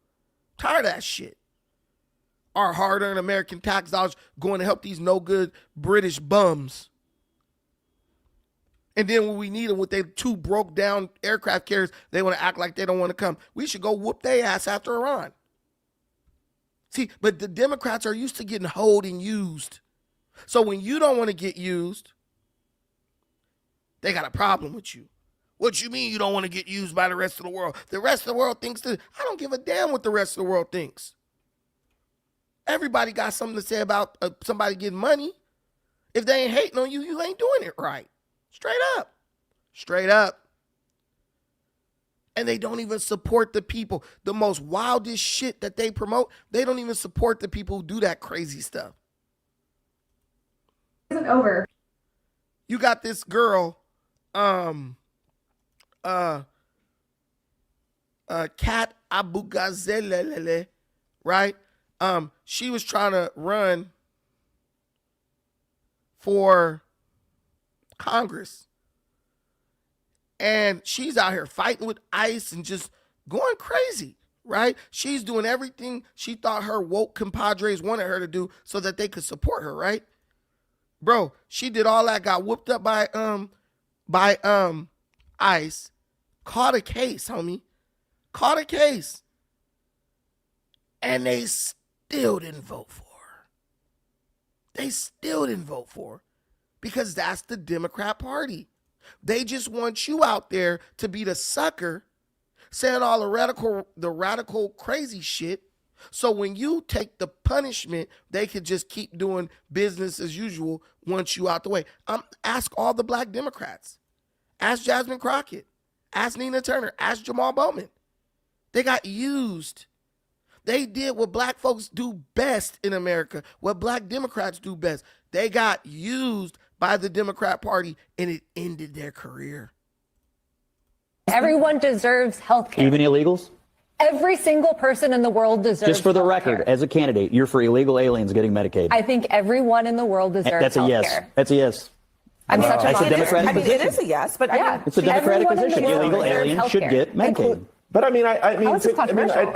Tired of that shit. Our hard-earned American tax dollars going to help these no-good British bums. And then when we need them with their two broke-down aircraft carriers, they want to act like they don't want to come. We should go whoop their ass after Iran. See, but the Democrats are used to getting hoed and used. So when you don't want to get used, they got a problem with you. What you mean you don't want to get used by the rest of the world? The rest of the world thinks that. I don't give a damn what the rest of the world thinks. Everybody got something to say about somebody getting money. If they ain't hating on you, you ain't doing it right. Straight up. Straight up. And they don't even support the people. The most wildest shit that they promote, they don't even support the people who do that crazy stuff. Isn't over. You got this girl, Kat Abugazelele, right? She was trying to run for Congress. And she's out here fighting with ICE and just going crazy, right? She's doing everything she thought her woke compadres wanted her to do so that they could support her, right? Bro, she did all that, got whooped up by ICE, caught a case, homie. Caught a case. And they still didn't vote for her. They still didn't vote for her because that's the Democrat Party. They just want you out there to be the sucker saying all the radical crazy shit. So when you take the punishment, they could just keep doing business as usual once you out the way. Ask all the black Democrats. Ask Jasmine Crockett. Ask Nina Turner. Ask Jamal Bowman. They got used. They did what black folks do best in America, what black Democrats do best. They got used by the Democrat Party, and it ended their career. Everyone deserves health care. Even illegals? Every single person in the world deserves Just for the healthcare. record, as a candidate, you're for illegal aliens getting Medicaid. I think everyone in the world deserves That's a yes. healthcare. That's a yes. I'm such a That's a modest- Democratic position. It is a yes, but Yeah. It's a Democratic Everyone in the position. world Illegal deserves aliens should healthcare. get Medicaid. But I mean, I mean, How is it controversial?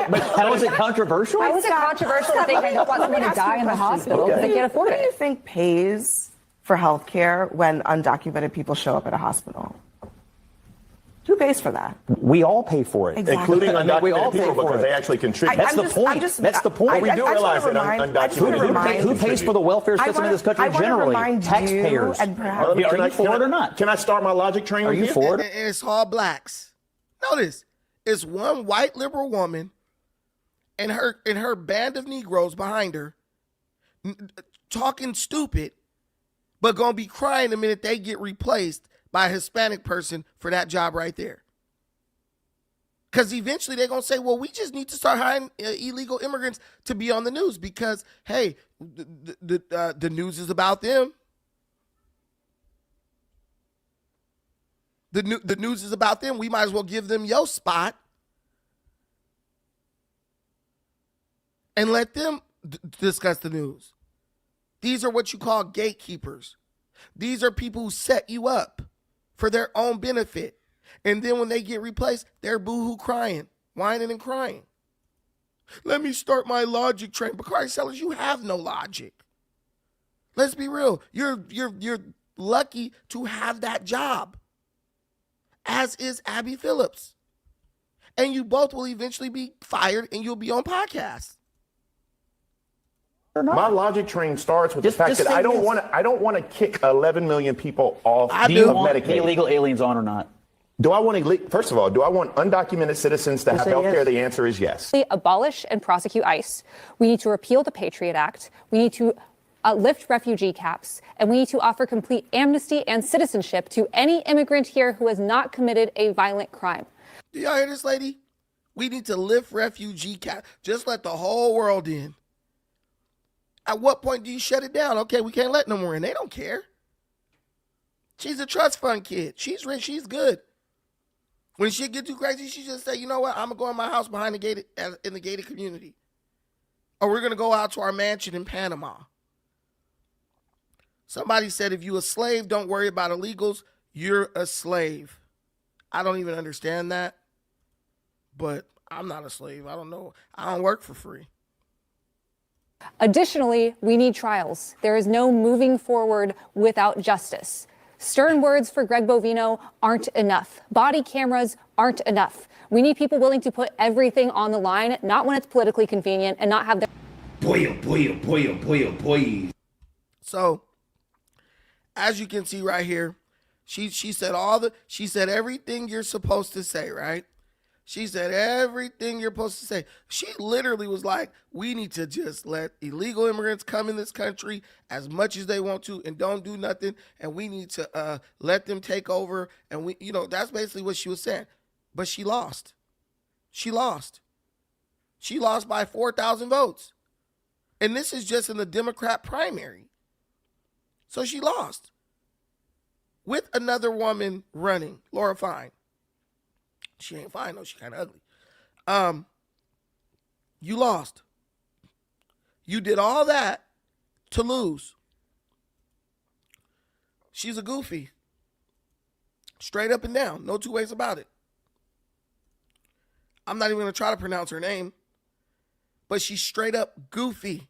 but How is it controversial? How is it controversial that they don't want someone to die in the hospital because they can't afford Who do you it? think pays for health care when undocumented people show up at a hospital? Who pays for that? We all pay for it. Exactly. including I mean, we all undocumented pay people for because it. they actually contribute. That's the point. That's the point. We do realize that undocumented Who pays for the welfare system in this country generally? Taxpayers. Are you for it or not? Can I start my logic train? Are with you for And it? it's all blacks. Notice, it's one white liberal woman and her band of Negroes behind her talking stupid, but gonna be crying the minute they get replaced by a Hispanic person for that job right there. Because eventually they're going to say, well, we just need to start hiring illegal immigrants to be on the news because, hey, the news is about them. The news is about them. We might as well give them your spot and let them discuss the news. These are what you call gatekeepers. These are people who set you up for their own benefit. And then when they get replaced, they're boo-hoo crying, whining and crying. Let me start my logic train. Bakari Sellers, you have no logic. Let's be real. You're lucky to have that job, as is Abby Phillips. And you both will eventually be fired and you'll be on podcasts. My logic train starts with the fact that I don't want to kick 11 million people off of Do you want Medicaid. the illegal aliens on or not? Do I want first of all, do I want undocumented citizens to have health care? The answer is yes. Abolish and prosecute ICE. We need to repeal the Patriot Act. We need to lift refugee caps. And we need to offer complete amnesty and citizenship to any immigrant here who has not committed a violent crime. Do y'all hear this, lady? We need to lift refugee caps. Just let the whole world in. At what point do you shut it down? Okay, we can't let no more in. They don't care. She's a trust fund kid. She's rich. She's good. When shit get too crazy, she just say, you know what? I'm going to go in my house behind in the gated community. Or we're going to go out to our mansion in Panama. Somebody said, if you a slave, don't worry about illegals. You're a slave. I don't even understand that. But I'm not a slave. I don't know. I don't work for free. Additionally, we need trials. There is no moving forward without justice. Stern words for Greg Bovino aren't enough. Body cameras aren't enough. We need people willing to put everything on the line, not when it's politically convenient, and not have their... Boy. So, as you can see right here, she said everything you're supposed to say, right? She said everything you're supposed to say. She literally was like, we need to just let illegal immigrants come in this country as much as they want to and don't do nothing. And we need to let them take over. And we, that's basically what she was saying. But she lost. She lost. She lost by 4,000 votes. And this is just in the Democrat primary. So she lost. With another woman running, Laura Fine. She ain't fine though, she kind of ugly. You lost. You did all that to lose. She's a goofy. Straight up and down. No two ways about it. I'm not even going to try to pronounce her name. But she's straight up goofy.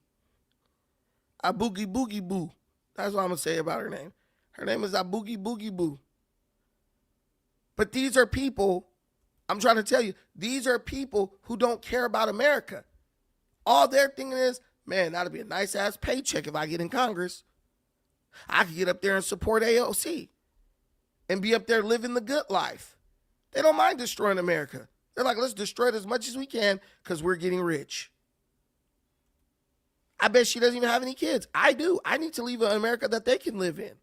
A boogie boogie boo. That's what I'm going to say about her name. Her name is a boogie boogie boo. But these are people, I'm trying to tell you, these are people who don't care about America. All they're thinking is, man, that'd be a nice ass paycheck if I get in Congress. I could get up there and support AOC and be up there living the good life. They don't mind destroying America. They're like, let's destroy it as much as we can because we're getting rich. I bet she doesn't even have any kids. I do. I need to leave an America that they can live in.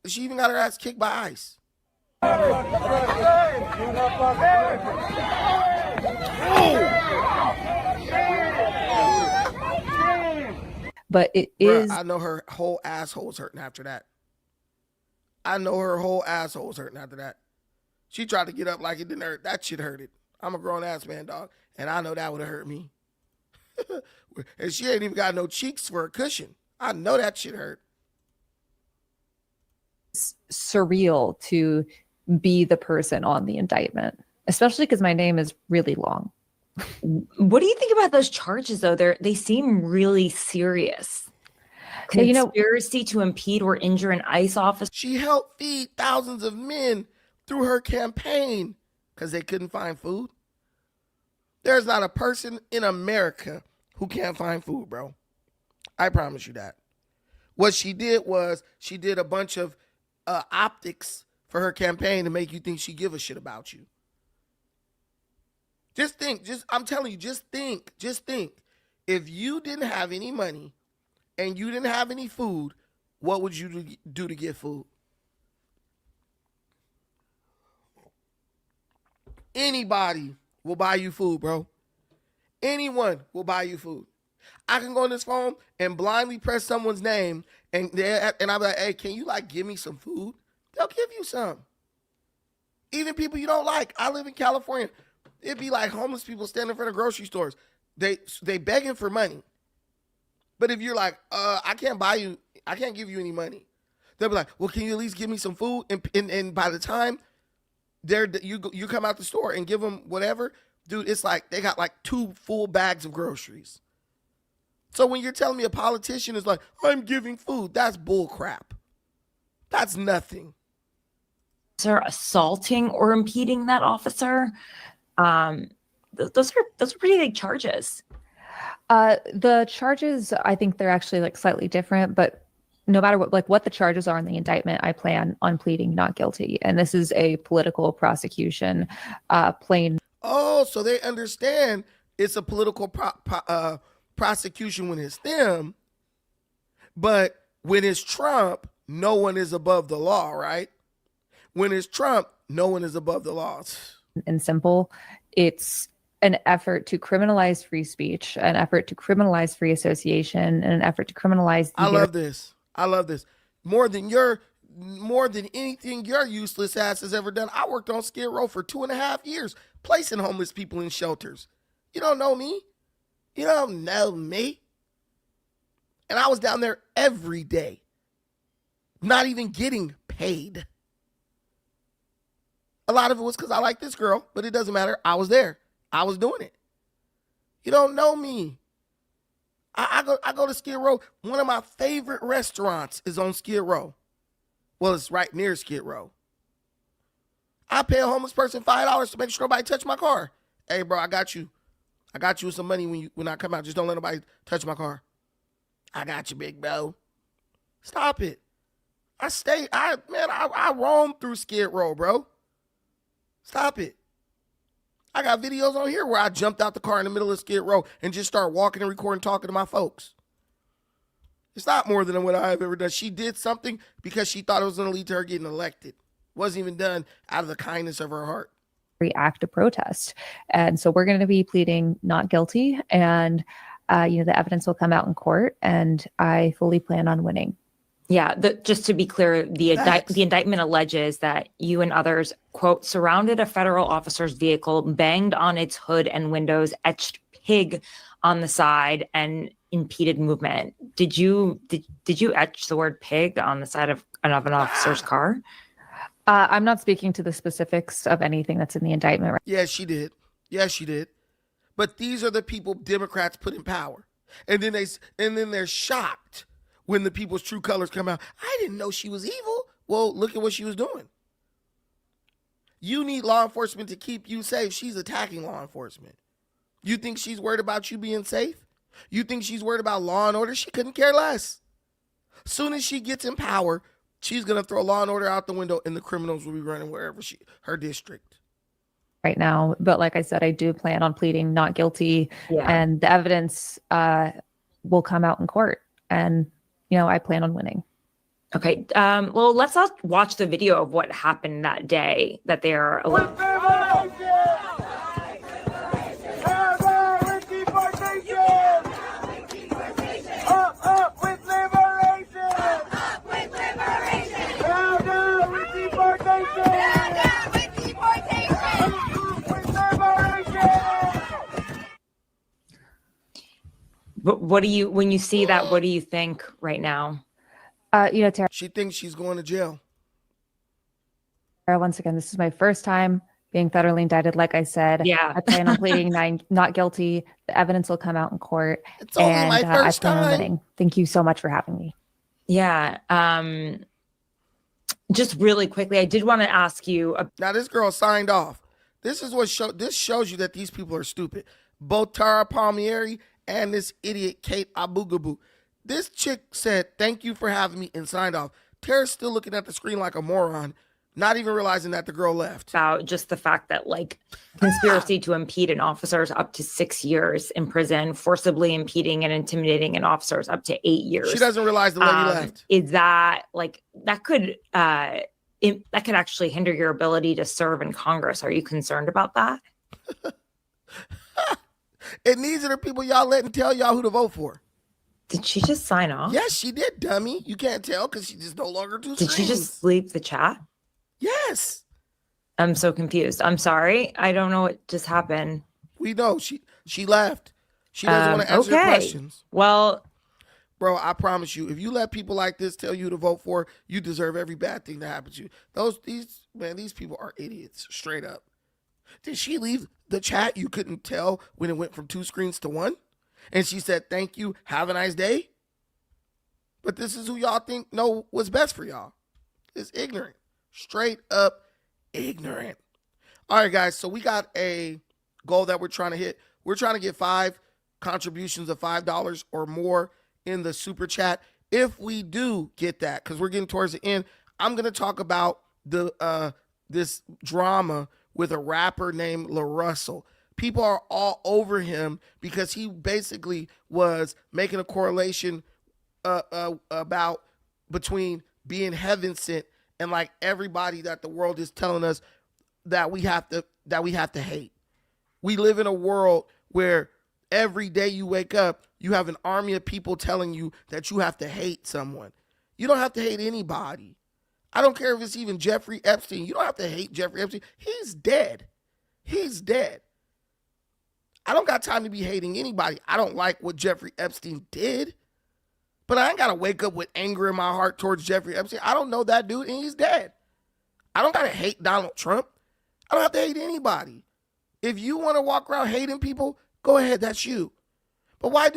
She even got her ass kicked by ICE. But it is. Bruh, I know her whole asshole's hurting after that. I know her whole asshole's hurting after that. She tried to get up like it didn't hurt. That shit hurted. I'm a grown ass man, dog. And I know that would have hurt me. And she ain't even got no cheeks for a cushion. I know that shit hurt. It's surreal to be the person on the indictment, especially because my name is really long. What do you think about those charges, though? They seem really serious. Conspiracy to impede or injure an ICE officer. She helped feed thousands of men through her campaign because they couldn't find food. There's not a person in America who can't find food, bro. I promise you that. What she did was she did a bunch of optics for her campaign to make you think she give a shit about you. Just think, I'm telling you, just think. If you didn't have any money and you didn't have any food, what would you do to get food? Anybody will buy you food, bro. Anyone will buy you food. I can go on this phone and blindly press someone's name and I'll be like, hey, can you give me some food? They'll give you some. Even people you don't like. I live in California. It'd be like homeless people standing in front of grocery stores. They begging for money. But if you're like, I can't give you any money. They'll be like, well, can you at least give me some food? And by the time you come out the store and give them whatever, dude, it's like they got 2 full bags of groceries. So when you're telling me a politician is like, I'm giving food, that's bull crap. That's nothing. Sir, assaulting or impeding that officer, those are pretty big charges. The charges, I think they're actually slightly different, but no matter what the charges are in the indictment, I plan on pleading not guilty. And this is a political prosecution, plain. Oh, so they understand it's a political prosecution when it's them, but when it's Trump, no one is above the law, right? When it's Trump, no one is above the laws. And simple, it's an effort to criminalize free speech, an effort to criminalize free association, and an effort to criminalize. I love this. More than anything your useless ass has ever done. I worked on Skid Row for 2.5 years, placing homeless people in shelters. You don't know me. You don't know me. And I was down there every day, not even getting paid. A lot of it was because I like this girl, but it doesn't matter. I was there. I was doing it. You don't know me. I go to Skid Row. One of my favorite restaurants is on Skid Row. Well, it's right near Skid Row. I pay a homeless person $5 to make sure nobody touch my car. Hey, bro, I got you. I got you with some money when I come out. Just don't let nobody touch my car. I got you, big bro. Stop it. I roamed through Skid Row, bro. Stop it. I got videos on here where I jumped out the car in the middle of Skid Row and just started walking and recording, talking to my folks. It's not more than what I've ever done. She did something because she thought it was going to lead to her getting elected. Wasn't even done out of the kindness of her heart. Act of protest. And so we're going to be pleading not guilty, and the evidence will come out in court, and I fully plan on winning. Yeah, just to be clear, the indictment alleges that you and others, quote, surrounded a federal officer's vehicle, banged on its hood and windows, etched pig on the side, and impeded movement. Did you etch the word pig on the side of an officer's car? I'm not speaking to the specifics of anything that's in the indictment. Right? Yes, she did. Yes, she did. But these are the people Democrats put in power, and then they're shocked when the people's true colors come out. I didn't know she was evil. Well, look at what she was doing. You need law enforcement to keep you safe. She's attacking law enforcement. You think she's worried about you being safe? You think she's worried about law and order? She couldn't care less. Soon as she gets in power, she's going to throw law and order out the window, and the criminals will be running wherever her district. Right now. But like I said, I do plan on pleading not guilty, and the evidence will come out in court, and I plan on winning. Okay. Well, let's all watch the video of what happened that day that they are. But when you see that, what do you think right now? Tara, she thinks she's going to jail. Once again, this is my first time being federally indicted. Like I said, I plan on pleading not guilty. The evidence will come out in court. It's only my first I plan time. on winning. Thank you so much for having me. Yeah. Just really quickly, I did want to ask you. Now, this girl signed off. This is this shows you that these people are stupid. Both Tara Palmieri and this idiot Kate Abugaboo. This chick said, "Thank you for having me," and signed off. Tara's still looking at the screen like a moron, not even realizing that the girl left. About just the fact that conspiracy to impede an officer is up to 6 years in prison, forcibly impeding and intimidating an officer is up to 8 years. She doesn't realize the lady left. Is that that could actually hinder your ability to serve in Congress? Are you concerned about that? And these are the people y'all letting tell y'all who to vote for. Did she just sign off? Yes, she did, dummy. You can't tell because she's just no longer two Did she just leave the chat? Yes. I'm so confused. I'm sorry. I don't know what just happened. We know. She left. She doesn't want to answer your questions. Well, bro, I promise you, if you let people like this tell you to vote for, you deserve every bad thing that happens to you. These people are idiots, straight up. Did she leave the chat? You couldn't tell when it went from 2 screens to 1? And she said, "Thank you, have a nice day." But this is who y'all think know what's best for y'all. It's ignorant. Straight up ignorant. All right, guys, so we got a goal that we're trying to hit. We're trying to get 5 contributions of $5 or more in the super chat. If we do get that, because we're getting towards the end, I'm going to talk about this drama with a rapper named La Russell. People are all over him because he basically was making a correlation about between being heaven sent and everybody that the world is telling us that we have to hate. We live in a world where every day you wake up, you have an army of people telling you that you have to hate someone. You don't have to hate anybody. I don't care if it's even Jeffrey Epstein. You don't have to hate Jeffrey Epstein. He's dead. He's dead. I don't got time to be hating anybody. I don't like what Jeffrey Epstein did, but I ain't got to wake up with anger in my heart towards Jeffrey Epstein. I don't know that dude, and he's dead. I don't got to hate Donald Trump. I don't have to hate anybody. If you want to walk around hating people, go ahead, that's you. But why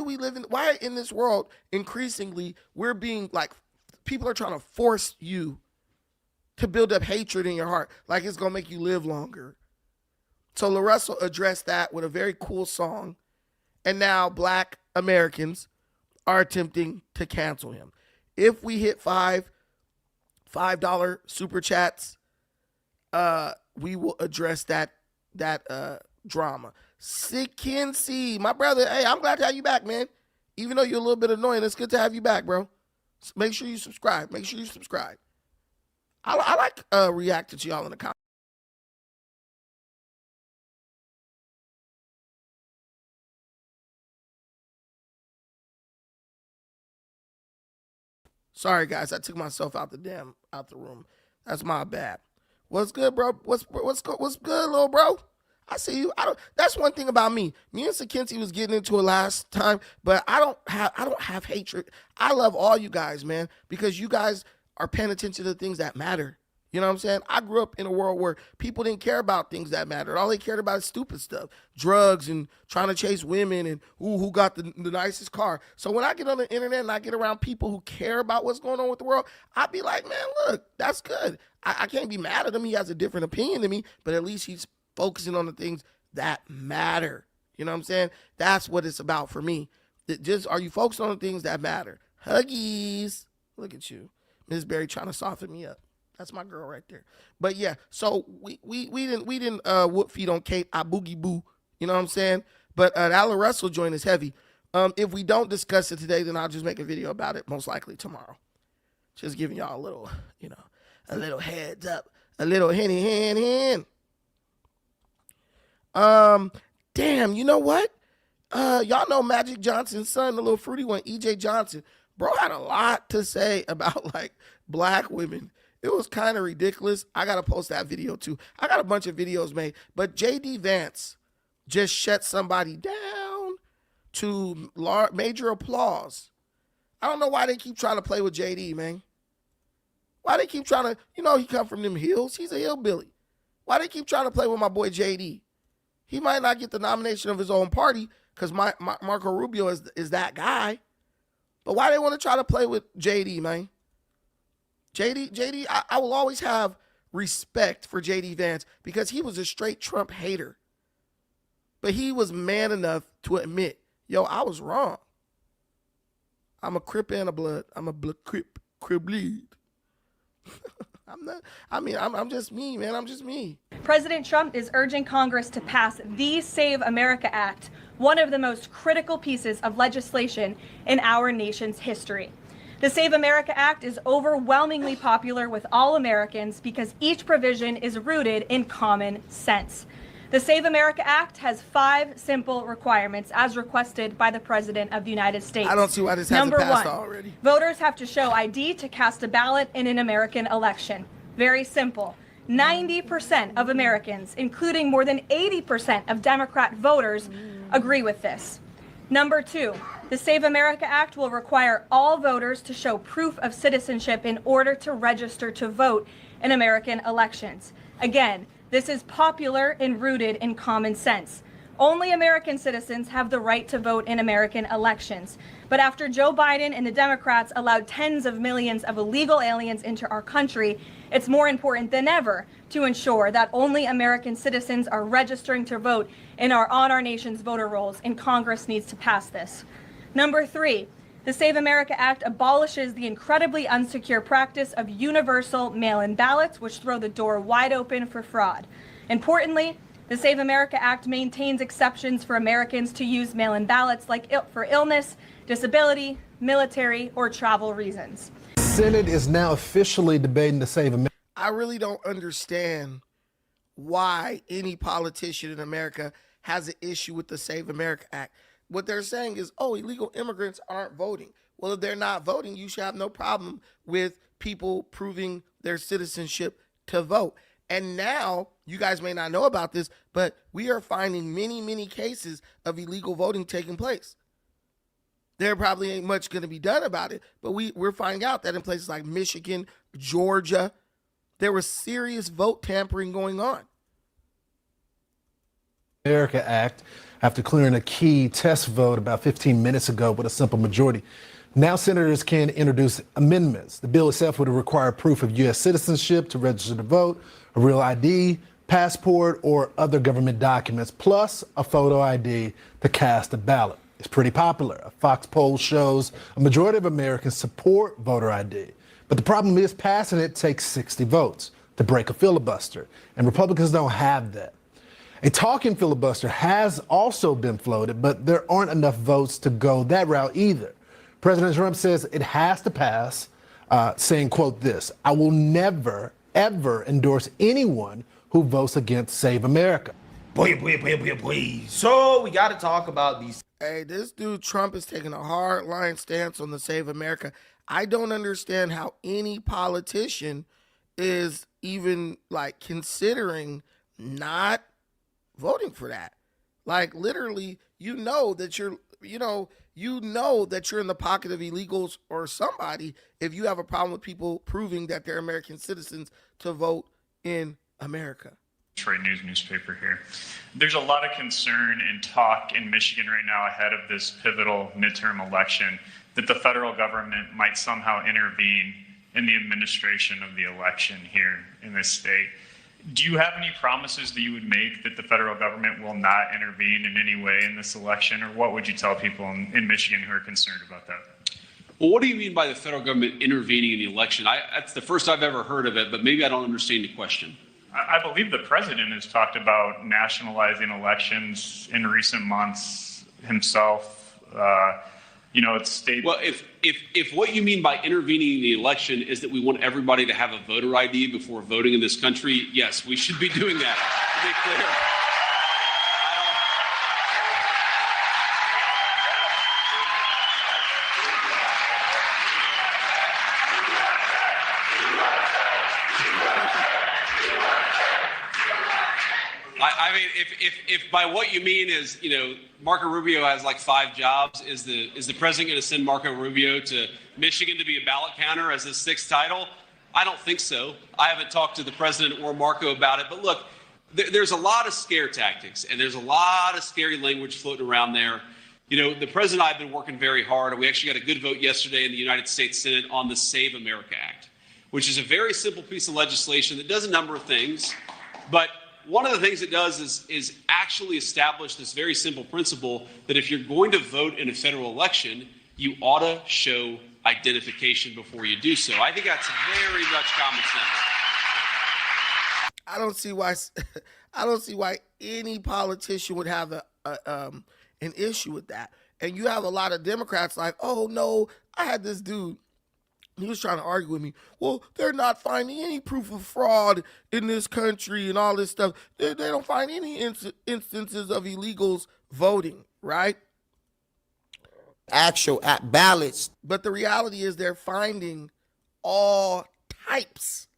in this world, increasingly, we're being people are trying to force you to build up hatred in your heart, like it's going to make you live longer. So La Russell addressed that with a very cool song, and now Black Americans are attempting to cancel him. If we hit $5 super chats, we will address that drama. Kinsey, my brother, hey, I'm glad to have you back, man. Even though you're a little bit annoying, it's good to have you back, bro. Make sure you subscribe. Make sure you subscribe. I like reacting to y'all in the comments. Sorry, guys, I took myself out the room. That's my bad. What's good, bro? What's good, little bro? I see you. That's one thing about me. Me and Kinsey was getting into it last time, but I don't have hatred. I love all you guys, man, because you guys are paying attention to the things that matter. You know what I'm saying? I grew up in a world where people didn't care about things that mattered. All they cared about is stupid stuff, drugs and trying to chase women and who got the nicest car. So when I get on the internet and I get around people who care about what's going on with the world, I be like, man, look, that's good. I can't be mad at him. He has a different opinion than me, but at least he's focusing on the things that matter. You know what I'm saying? That's what it's about for me. Are you focused on the things that matter? Huggies. Look at you. Ms. Berry trying to soften me up. That's my girl right there. But yeah, so we didn't whoop feet on Kate. I boogie boo. You know what I'm saying? But that Alan Russell joint is heavy. If we don't discuss it today, then I'll just make a video about it, most likely tomorrow. Just giving y'all a little, a little heads up, a little hen. Damn, you know what? Y'all know Magic Johnson's son, the little fruity one, E.J. Johnson. Bro had a lot to say about like black women. It was kind of ridiculous. I got to post that video too. I got a bunch of videos made, but J.D. Vance just shut somebody down to major applause. I don't know why they keep trying to play with J.D., man. Why they keep trying to, he come from them hills. He's a hillbilly. Why they keep trying to play with my boy J.D.? He might not get the nomination of his own party because Marco Rubio is that guy. But why they want to try to play with J.D., man? JD, I will always have respect for J.D. Vance because he was a straight Trump hater. But he was man enough to admit, yo, I was wrong. I'm a Crip and a Blood. I'm a Crip bleed. I'm just me, man. I'm just me. President Trump is urging Congress to pass the Save America Act, one of the most critical pieces of legislation in our nation's history. The Save America Act is overwhelmingly popular with all Americans because each provision is rooted in common sense. The Save America Act has 5 simple requirements as requested by the President of the United States. I don't see why this hasn't passed already. Voters have to show ID to cast a ballot in an American election. Very simple. 90% of Americans, including more than 80% of Democrat voters, agree with this. Number 2, the Save America Act will require all voters to show proof of citizenship in order to register to vote in American elections. Again, this is popular and rooted in common sense. Only American citizens have the right to vote in American elections. But after Joe Biden and the Democrats allowed tens of millions of illegal aliens into our country, it's more important than ever to ensure that only American citizens are registering to vote on our nation's voter rolls, and Congress needs to pass this. Number 3, the Save America Act abolishes the incredibly unsecure practice of universal mail-in ballots, which throw the door wide open for fraud. Importantly, the Save America Act maintains exceptions for Americans to use mail-in ballots for illness, disability, military, or travel reasons. The Senate is now officially debating the Save America. I really don't understand why any politician in America has an issue with the Save America Act. What they're saying is, illegal immigrants aren't voting. Well, if they're not voting, you should have no problem with people proving their citizenship to vote. And now, you guys may not know about this, but we are finding many, many cases of illegal voting taking place. There probably ain't much going to be done about it, but we're finding out that in places like Michigan, Georgia, there was serious vote tampering going on. America Act after clearing a key test vote about 15 minutes ago with a simple majority. Now senators can introduce amendments. The bill itself would require proof of U.S. citizenship to register to vote, a real ID, passport, or other government documents, plus a photo ID to cast a ballot. It's pretty popular. A Fox poll shows a majority of Americans support voter ID. But the problem is passing it takes 60 votes. to break a filibuster. And Republicans don't have that. A talking filibuster has also been floated, but there aren't enough votes to go that route either. President Trump says it has to pass, saying, quote, this: "I will never, ever endorse anyone who votes against Save America." Boy. So we got to talk about these. Hey, this dude Trump is taking a hard line stance on the Save America. I don't understand how any politician is even like considering not voting for that. Like literally, you know that you're in the pocket of illegals or somebody if you have a problem with people proving that they're American citizens to vote in America. Detroit News newspaper here. There's a lot of concern and talk in Michigan right now ahead of this pivotal midterm election that the federal government might somehow intervene in the administration of the election here in this state. Do you have any promises that you would make that the federal government will not intervene in any way in this election, or what would you tell people in Michigan who are concerned about that? Well, what do you mean by the federal government intervening in the election? That's the first I've ever heard of it, but maybe I don't understand the question. I believe the president has talked about nationalizing elections in recent months himself. It's state. Well, if what you mean by intervening in the election is that we want everybody to have a voter ID before voting in this country, yes, we should be doing that, to be clear. I mean, if by what you mean is, Marco Rubio has like 5 jobs, is the president going to send Marco Rubio to Michigan to be a ballot counter as his 6th title? I don't think so. I haven't talked to the president or Marco about it. But look, there's a lot of scare tactics, and there's a lot of scary language floating around there. The president and I have been working very hard, and we actually got a good vote yesterday in the United States Senate on the Save America Act, which is a very simple piece of legislation that does a number of things. But one of the things it does is actually establish this very simple principle that if you're going to vote in a federal election, you ought to show identification before you do so. I think that's very much common sense. I don't see why any politician would have an issue with that. And you have a lot of Democrats like, oh no, I had this dude. He was trying to argue with me. Well, they're not finding any proof of fraud in this country and all this stuff. They don't find any instances of illegals voting, right? Actual ballots. But the reality is they're finding all types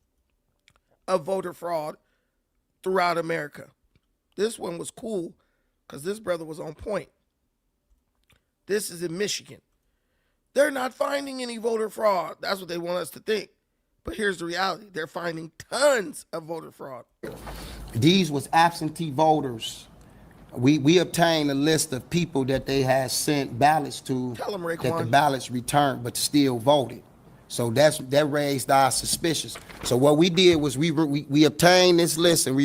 of voter fraud throughout America. This one was cool because this brother was on point. This is in Michigan. They're not finding any voter fraud. That's what they want us to think. But here's the reality. They're finding tons of voter fraud. These was absentee voters. We obtained a list of people that they had sent ballots to Tell them, that Raekwon. the ballots returned but still voted. So that raised our suspicions. So what we did was we obtained this list, and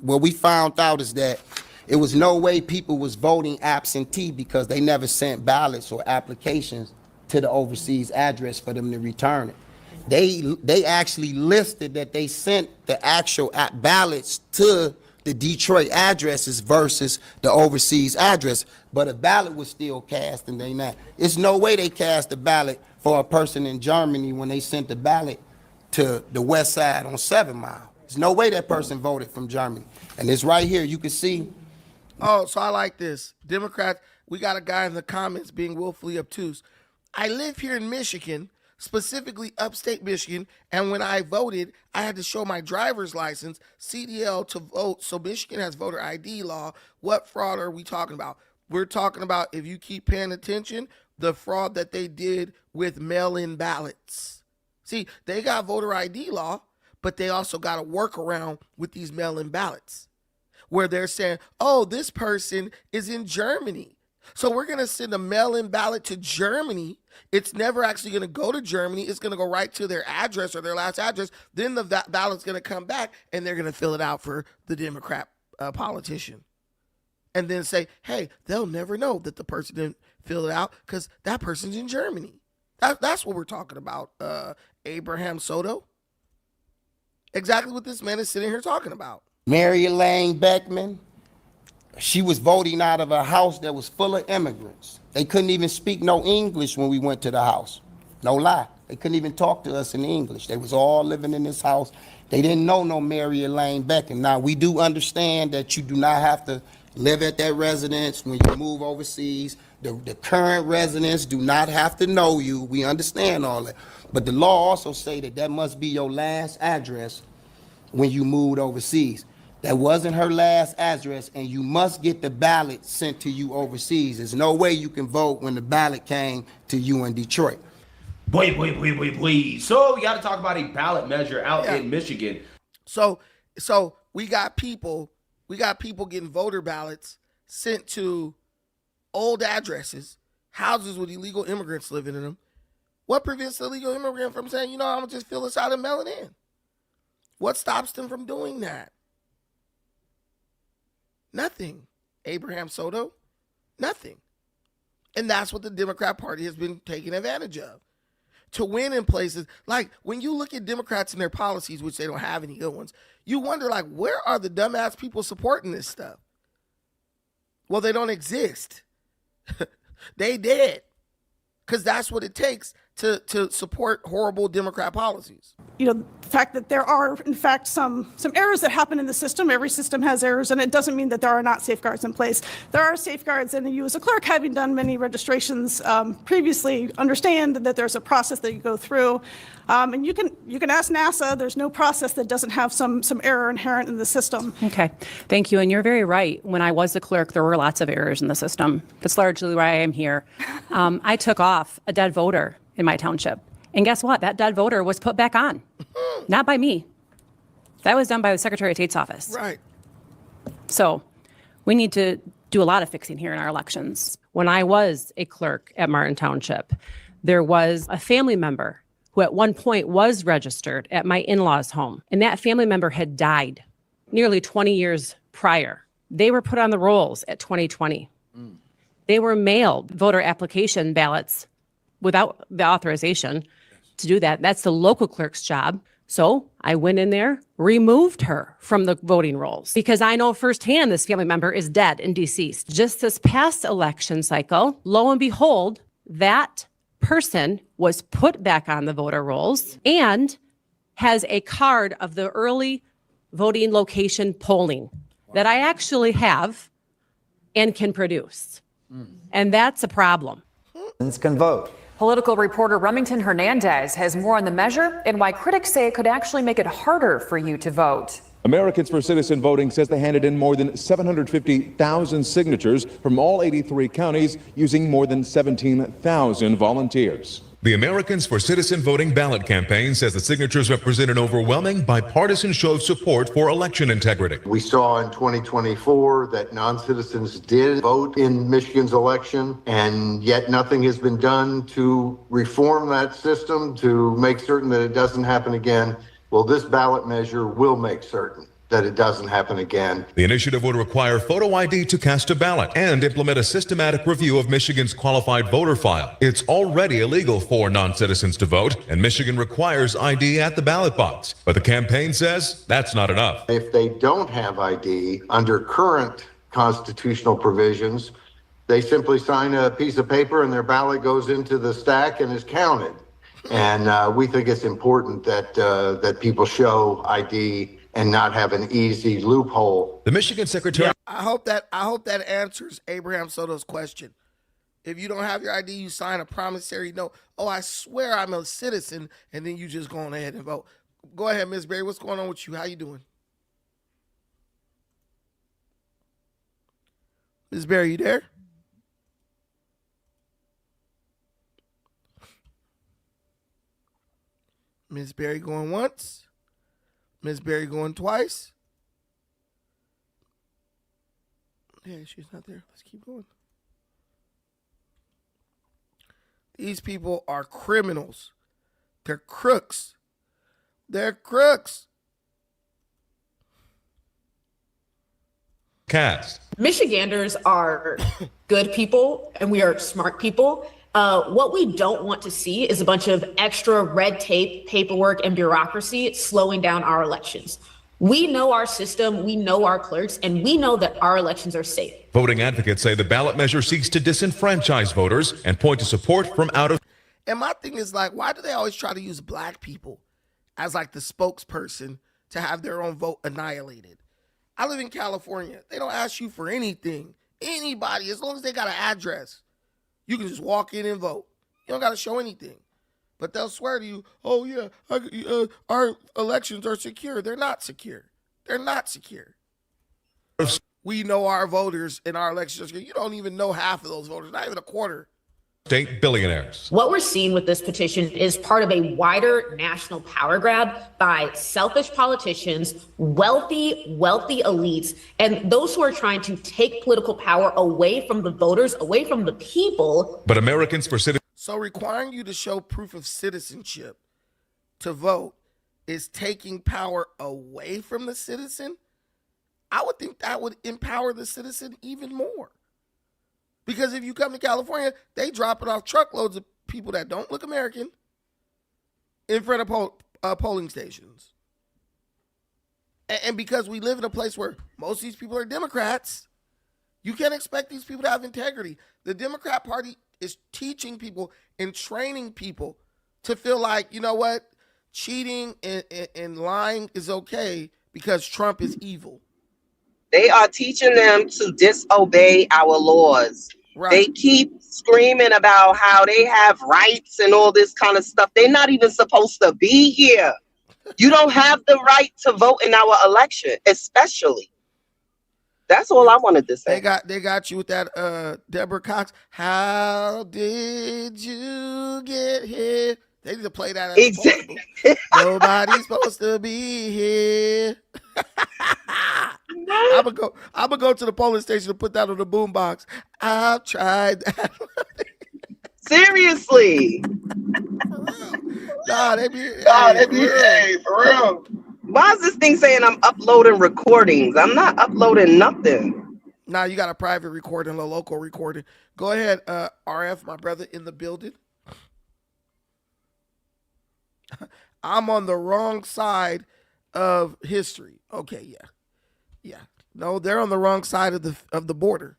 what we found out is that it was no way people was voting absentee because they never sent ballots or applications to the overseas address for them to return it. They actually listed that they sent the actual ballots to the Detroit addresses versus the overseas address, but a ballot was still cast and they not. It's no way they cast a ballot for a person in Germany when they sent the ballot to the west side on 7 Mile. There's no way that person voted from Germany. And it's right here, you can see. Oh, so I like this. Democrats, we got a guy in the comments being willfully obtuse. I live here in Michigan, specifically upstate Michigan, and when I voted, I had to show my driver's license, CDL, to vote. So Michigan has voter ID law. What fraud are we talking about? We're talking about, if you keep paying attention, the fraud that they did with mail-in ballots. See, they got voter ID law, but they also got a workaround with these mail-in ballots where they're saying, oh, this person is in Germany, so we're going to send a mail-in ballot to Germany. It's never actually going to go to Germany. It's going to go right to their address or their last address. Then the ballot's going to come back, and they're going to fill it out for the Democrat politician. And then say, hey, they'll never know that the person didn't fill it out because that person's in Germany. That's what we're talking about, Abraham Soto. exactly what this man is sitting here talking about. Mary Elaine Beckman, she was voting out of a house that was full of immigrants. They couldn't even speak no English when we went to the house. No lie. They couldn't even talk to us in English. They was all living in this house. They didn't know no Mary Elaine Beckman. Now, we do understand that you do not have to live at that residence when you move overseas. The current residents do not have to know you. We understand all that. But the law also say that that must be your last address when you moved overseas. That wasn't her last address, and you must get the ballot sent to you overseas. There's no way you can vote when the ballot came to you in Detroit. Wait. So we got to talk about a ballot measure out in Michigan. So we got people getting voter ballots sent to old addresses, houses with illegal immigrants living in them. What prevents the illegal immigrant from saying, I'm gonna just fill this out and mail it in? What stops them from doing that? Nothing. Abraham Soto, nothing. And that's what the Democrat Party has been taking advantage of. To win in places, like when you look at Democrats and their policies, which they don't have any good ones, you wonder, like, where are the dumbass people supporting this stuff? Well, they don't exist. They did. Because that's what it takes to support horrible Democrat policies. The fact that there are, in fact, some errors that happen in the system. Every system has errors, and it doesn't mean that there are not safeguards in place. There are safeguards, and you as a clerk, having done many registrations previously, understand that there's a process that you go through. And you can ask NASA. There's no process that doesn't have some error inherent in the system. Okay, thank you. And you're very right. When I was the clerk, there were lots of errors in the system. That's largely why I am here. I took off a dead voter in my township. And guess what? That dead voter was put back on. Not by me. That was done by the Secretary of State's office. Right. So we need to do a lot of fixing here in our elections. When I was a clerk at Martin Township, there was a family member who at one point was registered at my in-laws' home. And that family member had died nearly 20 years prior. They were put on the rolls at 2020. They were mailed voter application ballots without the authorization to do that. That's the local clerk's job. So I went in there, removed her from the voting rolls because I know firsthand this family member is dead and deceased. Just this past election cycle, lo and behold, that person was put back on the voter rolls and has a card of the early voting location polling that I actually have and can produce. And that's a problem. Can vote. Political reporter Remington Hernandez has more on the measure and why critics say it could actually make it harder for you to vote. Americans for Citizen Voting says they handed in more than 750,000 signatures from all 83 counties using more than 17,000 volunteers. The Americans for Citizen Voting ballot campaign says the signatures represent an overwhelming bipartisan show of support for election integrity. We saw in 2024 that non-citizens did vote in Michigan's election, and yet nothing has been done to reform that system to make certain that it doesn't happen again. Well, this ballot measure will make certain that it doesn't happen again. The initiative would require photo ID to cast a ballot and implement a systematic review of Michigan's qualified voter file. It's already illegal for non-citizens to vote, and Michigan requires ID at the ballot box. But the campaign says that's not enough. If they don't have ID under current constitutional provisions, they simply sign a piece of paper and their ballot goes into the stack and is counted. And we think it's important that people show ID and not have an easy loophole. The Michigan Secretary. I hope that answers Abraham Soto's question. If you don't have your ID, you sign a promissory note. Oh, I swear I'm a citizen, and then you just go on ahead and vote. Go ahead, Ms. Berry. What's going on with you? How you doing? Ms. Berry, you there? Ms. Berry going once. Ms. Berry going twice. Yeah, she's not there. Let's keep going. These people are criminals. They're crooks. They're crooks. Cast. Michiganders are good people and we are smart people. What we don't want to see is a bunch of extra red tape, paperwork, and bureaucracy slowing down our elections. We know our system, we know our clerks, and we know that our elections are safe. Voting advocates say the ballot measure seeks to disenfranchise voters and point to support from out of. And my thing is like, why do they always try to use black people as like the spokesperson to have their own vote annihilated? I live in California. They don't ask you for anything. Anybody, as long as they got an address, you can just walk in and vote. You don't got to show anything. But they'll swear to you, oh, yeah, our elections are secure. They're not secure. They're not secure. We know our voters and our elections are secure. You don't even know half of those voters, not even a quarter. State billionaires. What we're seeing with this petition is part of a wider national power grab by selfish politicians, wealthy elites, and those who are trying to take political power away from the voters, away from the people. But Americans for citizens. So requiring you to show proof of citizenship to vote is taking power away from the citizen? I would think that would empower the citizen even more. Because if you come to California, they dropping off truckloads of people that don't look American in front of polling stations. And because we live in a place where most of these people are Democrats, you can't expect these people to have integrity. The Democrat Party is teaching people and training people to feel like, you know what, cheating and lying is okay because Trump is evil. They are teaching them to disobey our laws. Right. They keep screaming about how they have rights and all this kind of stuff. They're not even supposed to be here. You don't have the right to vote in our election, especially. That's all I wanted to say. They got you with that Deborah Cox. How did you get here? They need to play that. Exactly. Nobody's supposed to be here. I'm gonna go to the polling station and put that on the boombox. I've tried that. Seriously. They be for real. Why is this thing saying I'm uploading recordings? I'm not uploading nothing. Nah, you got a private recording, a local recording. Go ahead, RF, my brother in the building. I'm on the wrong side of history. Okay, yeah. No, they're on the wrong side of the border.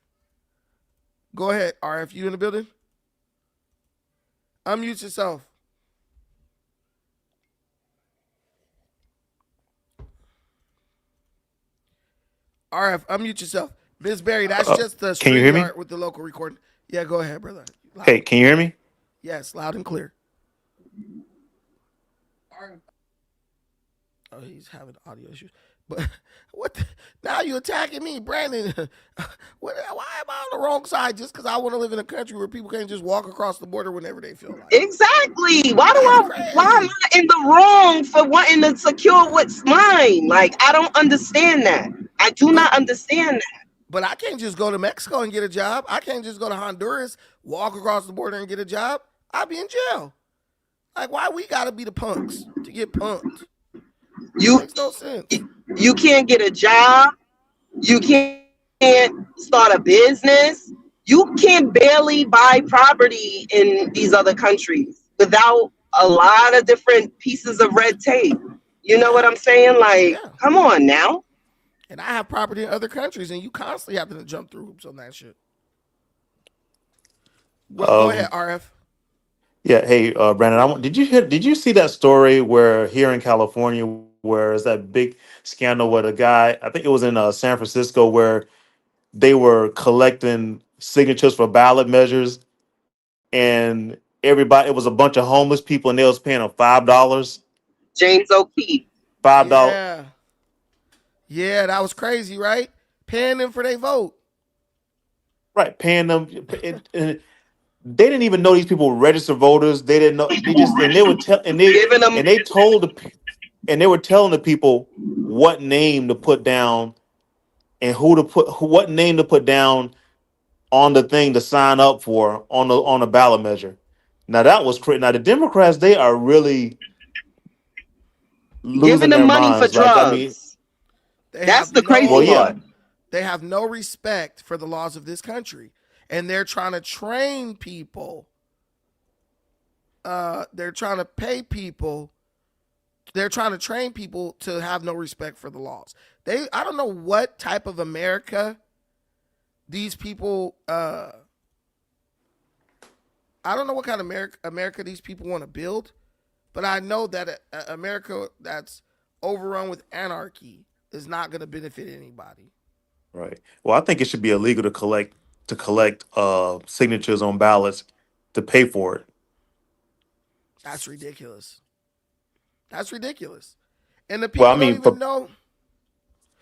Go ahead, RF, you in the building? Unmute yourself. RF, unmute yourself. Ms. Berry, that's just the can you hear me? With the local recording. Yeah, go ahead, brother. Loud. Hey, can you hear me? Yes, loud and clear. Oh, he's having audio issues. But what? Now you attacking me, Brandon? Why am I on the wrong side just because I want to live in a country where people can't just walk across the border whenever they feel like? Exactly. Why am I in the wrong for wanting to secure what's mine? Like, I don't understand that. I do not understand that. But I can't just go to Mexico and get a job. I can't just go to Honduras, walk across the border and get a job. I'll be in jail. Like, why we gotta be the punks to get punked? It makes no sense. You can't get a job. You can't start a business. You can barely buy property in these other countries without a lot of different pieces of red tape. You know what I'm saying? Like, come on now. And I have property in other countries, and you constantly have to jump through hoops on that shit. Well, go ahead, RF. Yeah. Hey, Brandon. Did you see that story where here in California, where is that big scandal with a guy? I think it was in San Francisco, where they were collecting signatures for ballot measures, and everybody. It was a bunch of homeless people, and they was paying them $5. James O'Keefe. $5. Yeah, that was crazy, right? Paying them for their vote. Right, paying them. And they didn't even know these people were registered voters. They didn't know. They just and they would tell and they were telling the people what name to put down and what name to put down on the thing to sign up for on the ballot measure. Now that was crazy. Now the Democrats, they are really losing giving them their money minds. for drugs. That's the crazy part. They have no respect for the laws of this country. And they're trying to train people they're trying to pay people. They're trying to train people to have no respect for the laws. I don't know what type of America these people. I don't know what kind of America these people want to build, but I know that America that's overrun with anarchy is not going to benefit anybody. Right. Well, I think it should be illegal to collect signatures on ballots to pay for it. That's ridiculous. That's ridiculous. And the people don't even know.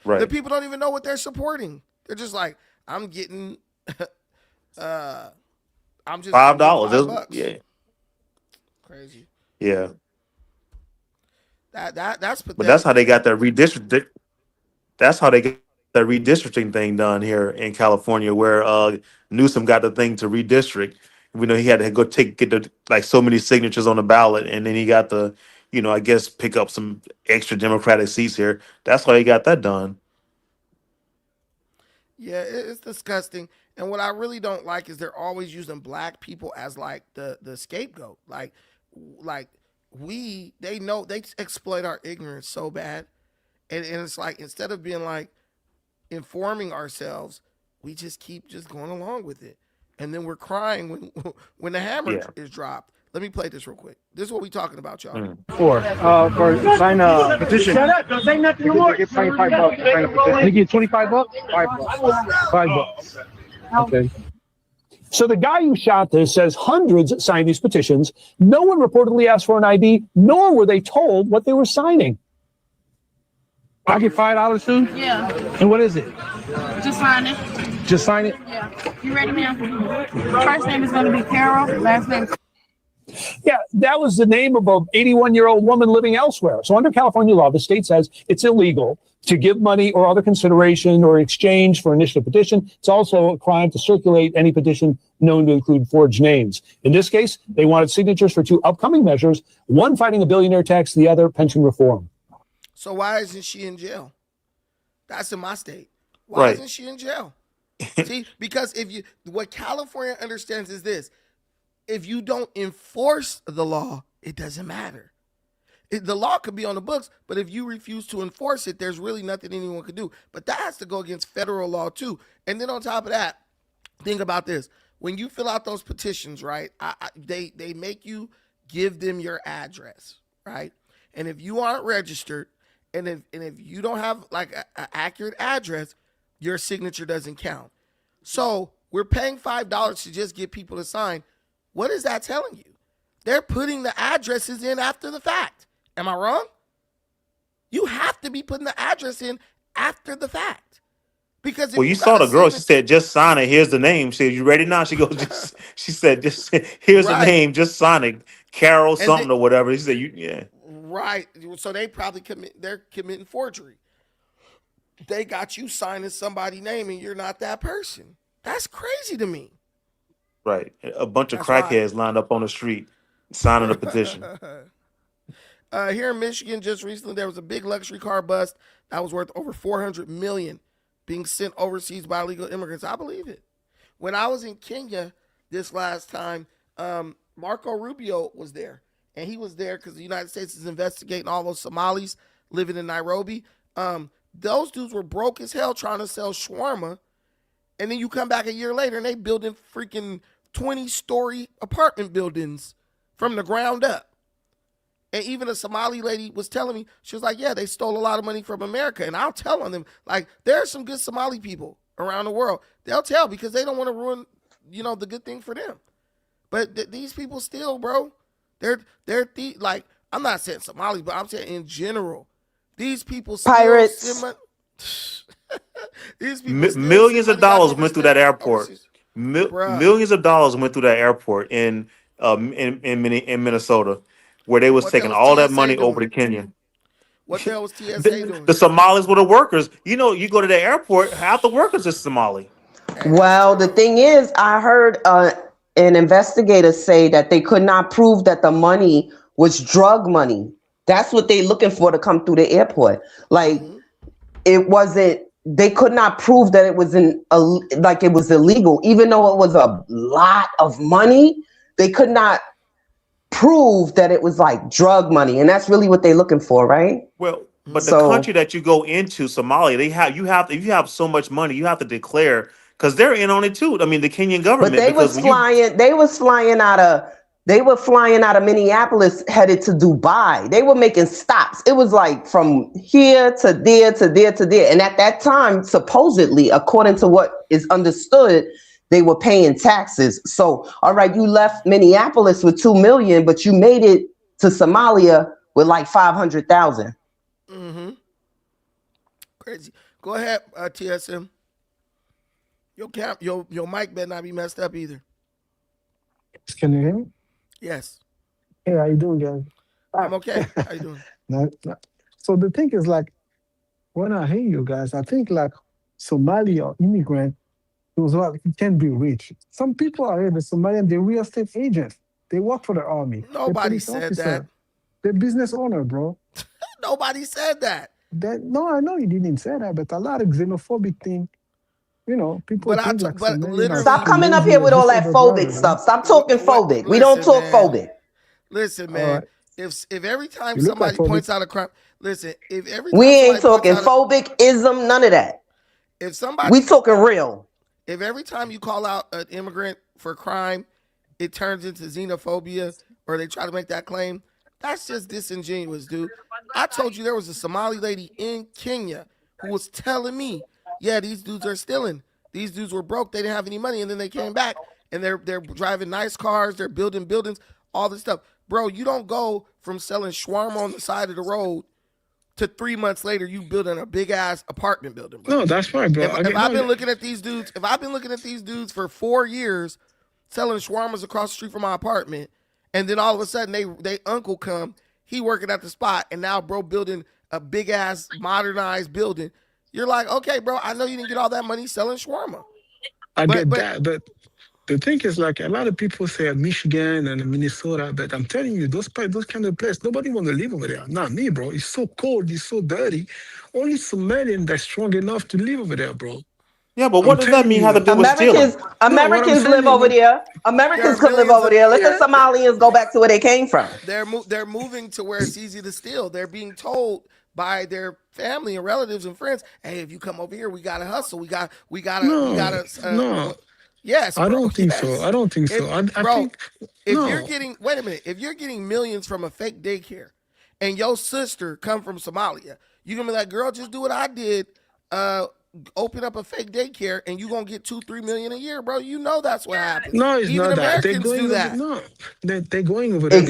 Right. The people don't even know what they're supporting. They're just like, I'm getting I'm just $5. Yeah. Crazy. Yeah. That's pathetic. But that's how they got that redistricting. That's how they get that redistricting thing done here in California, where Newsom got the thing to redistrict. We know he had to go get so many signatures on the ballot, and then he got the, I guess pick up some extra Democratic seats here. That's how he got that done. Yeah, it's disgusting. And what I really don't like is they're always using black people as like the scapegoat. Like they know they exploit our ignorance so bad. And it's like, instead of being like informing ourselves, we just keep going along with it. And then we're crying when the hammer is dropped. Let me play this real quick. This is what we talking about, y'all. For sign a petition. Shut up! Don't say nothing more. They get $25. They get $25. $5. Okay. So the guy who shot this says hundreds signed these petitions. No one reportedly asked for an ID, nor were they told what they were signing. I get $5 too? Yeah. And what is it? Just sign it. Just sign it? Yeah. You ready, ma'am? First name is going to be Carol. Last name. Yeah, that was the name of an 81-year-old woman living elsewhere. So under California law, the state says it's illegal to give money or other consideration or exchange for initiative petition. It's also a crime to circulate any petition known to include forged names. In this case, they wanted signatures for two upcoming measures, one fighting a billionaire tax, the other pension reform. So why isn't she in jail? That's in my state. Why isn't she in jail? See, because what California understands is this: if you don't enforce the law, it doesn't matter. The law could be on the books, but if you refuse to enforce it, there's really nothing anyone could do. But that has to go against federal law too. And then on top of that, think about this: when you fill out those petitions, right? They make you give them your address, right? And if you aren't registered, and if you don't have like an accurate address, your signature doesn't count. So we're paying $5 to just get people to sign. What is that telling you? They're putting the addresses in after the fact. Am I wrong? You have to be putting the address in after the fact. Because well, you saw the girl. She said, "Just sign it. Here's the name." She said, "You ready now?" She goes, she said, "Just here's the name. Just sign it, Carol something or whatever." He said, "Yeah." Right. So they probably they're committing forgery. They got you signing somebody's name and you're not that person. That's crazy to me. Right. A bunch of crackheads lined up on the street signing a petition. Here in Michigan, just recently, there was a big luxury car bust that was worth over $400 million being sent overseas by illegal immigrants. I believe it. When I was in Kenya this last time, Marco Rubio was there. And he was there because the United States is investigating all those Somalis living in Nairobi. Those dudes were broke as hell trying to sell shawarma. And then you come back a year later and they building freaking 20-story apartment buildings from the ground up. And even a Somali lady was telling me, she was like, yeah, they stole a lot of money from America. And I'll tell on them, like, there are some good Somali people around the world. They'll tell because they don't want to ruin, the good thing for them. But these people steal, bro. They're like, I'm not saying Somalis, but I'm saying in general, these people steal pirates. These people millions of dollars went through that airport. Millions of dollars went through that airport in Minnesota, where they was taking all that money over to Kenya. What the hell was TSA doing? The Somalis were the workers. You go to the airport, half the workers are Somali. Well, the thing is, I heard an investigator say that they could not prove that the money was drug money. That's what they're looking for to come through the airport. Like, it wasn't, they could not prove that it was it was illegal, even though it was a lot of money. They could not prove that it was like drug money, and that's really what they're looking for, right? Well, but the country that you go into, Somalia, if you have so much money, you have to declare because they're in on it too. I mean, the Kenyan government. But they was flying out of Minneapolis headed to Dubai. They were making stops. It was like from here to there to there to there. And at that time, supposedly, according to what is understood, they were paying taxes. So, all right, you left Minneapolis with 2 million, but you made it to Somalia with like 500,000. Mm-hmm. Crazy. Go ahead, TSM. Your mic better not be messed up either. Can you hear me? Yes. Hey, how you doing, guys? I'm okay. How you doing? No. So the thing is, like, when I hear you guys, I think like Somali or immigrant, those what can be rich. Some people are here, the Somalian, they're real estate agents. They work for the army. Nobody said that. They're business owner, bro. Nobody said that. No, I know you didn't say that, but a lot of xenophobic thing. You know, people think like Somalians Stop coming up here with all that phobic stuff. Stop talking phobic. We don't talk phobic. Listen, man. If every time somebody points out a crime, listen. If every we ain't talking phobic-ism, none of that. If somebody, we talking real. If every time you call out an immigrant for crime, it turns into xenophobia, or they try to make that claim, that's just disingenuous, dude. I told you there was a Somali lady in Kenya who was telling me, yeah, these dudes are stealing. These dudes were broke. They didn't have any money, and then they came back, and they're driving nice cars. They're building buildings, all this stuff. Bro, you don't go from selling shawarma on the side of the road to 3 months later you building a big ass apartment building, bro. No, that's right, bro. If I've been looking at these dudes for 4 years selling shawarmas across the street from my apartment, and then all of a sudden they uncle come, he working at the spot, and now bro building a big ass modernized building. You're like, okay, bro, I know you didn't get all that money selling shawarma. I get that, but the thing is, like, a lot of people say Michigan and Minnesota, but I'm telling you, those kind of places, nobody want to live over there. Not me, bro. It's so cold, it's so dirty. Only Somalians that's strong enough to live over there, bro. Yeah, but what does that mean? How to do with stealing? Americans live over there. Americans could live over there. Let the Somalians go back to where they came from. They're moving to where it's easy to steal. They're being told by their family and relatives and friends, hey, if you come over here, we gotta hustle. We gotta. No. Yes, bro. I don't think so. I don't think so. I think you're getting, wait a minute, if you're getting millions from a fake daycare, and your sister come from Somalia, you're gonna be like, girl, just do what I did. Open up a fake daycare and you're gonna get 2-3 million a year, bro. You know that's what happens. No, it's Even not Americans that. They're going do that. No, they're going over there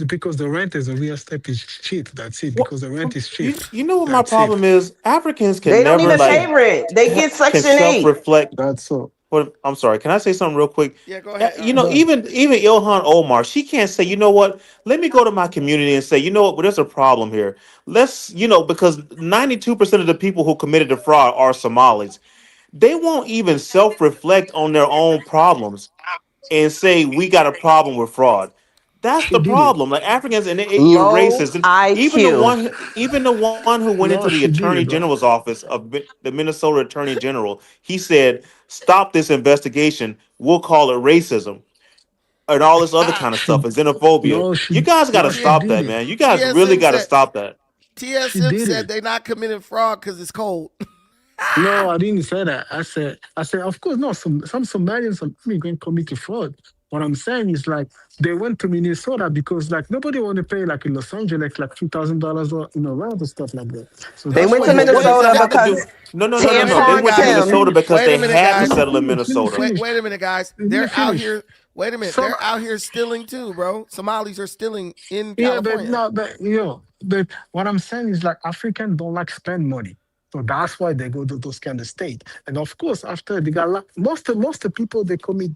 because the rent is a real estate is cheap. That's it. Because the rent is cheap. You know what my problem is? Africans can They never don't even pay rent. They get Section 8. Self-reflect. That's so. What? I'm sorry. Can I say something real quick? Yeah, go ahead. You know, even Ilhan Omar, she can't say, you know what? Let me go to my community and say, you know what? Well, there's a problem here. Let's, because 92% of the people who committed the fraud are Somalis. They won't even self-reflect on their own problems and say we got a problem with fraud. That's the problem. Like Africans and you're racist. Even the one who went into the Attorney General's office of the Minnesota Attorney General, he said, "Stop this investigation. We'll call it racism." And all this other kind of stuff and xenophobia. You guys got to stop that, man. You guys really got to stop that. TSM said they're not committing fraud because it's cold. No, I didn't say that. I said, of course, no. Some Somalians, some immigrants commit fraud. What I'm saying is like they went to Minnesota because like nobody want to pay like in Los Angeles like $2,000 in a rent or stuff like that. So they went to Minnesota because no. They went to Minnesota because they had to settle in Minnesota. Wait a minute, guys. They're out here. Wait a minute. They're out here stealing too, bro. Somalis are stealing in California. But what I'm saying is like Africans don't like spend money. So that's why they go to those kind of state. And of course, after they got most of the people they commit,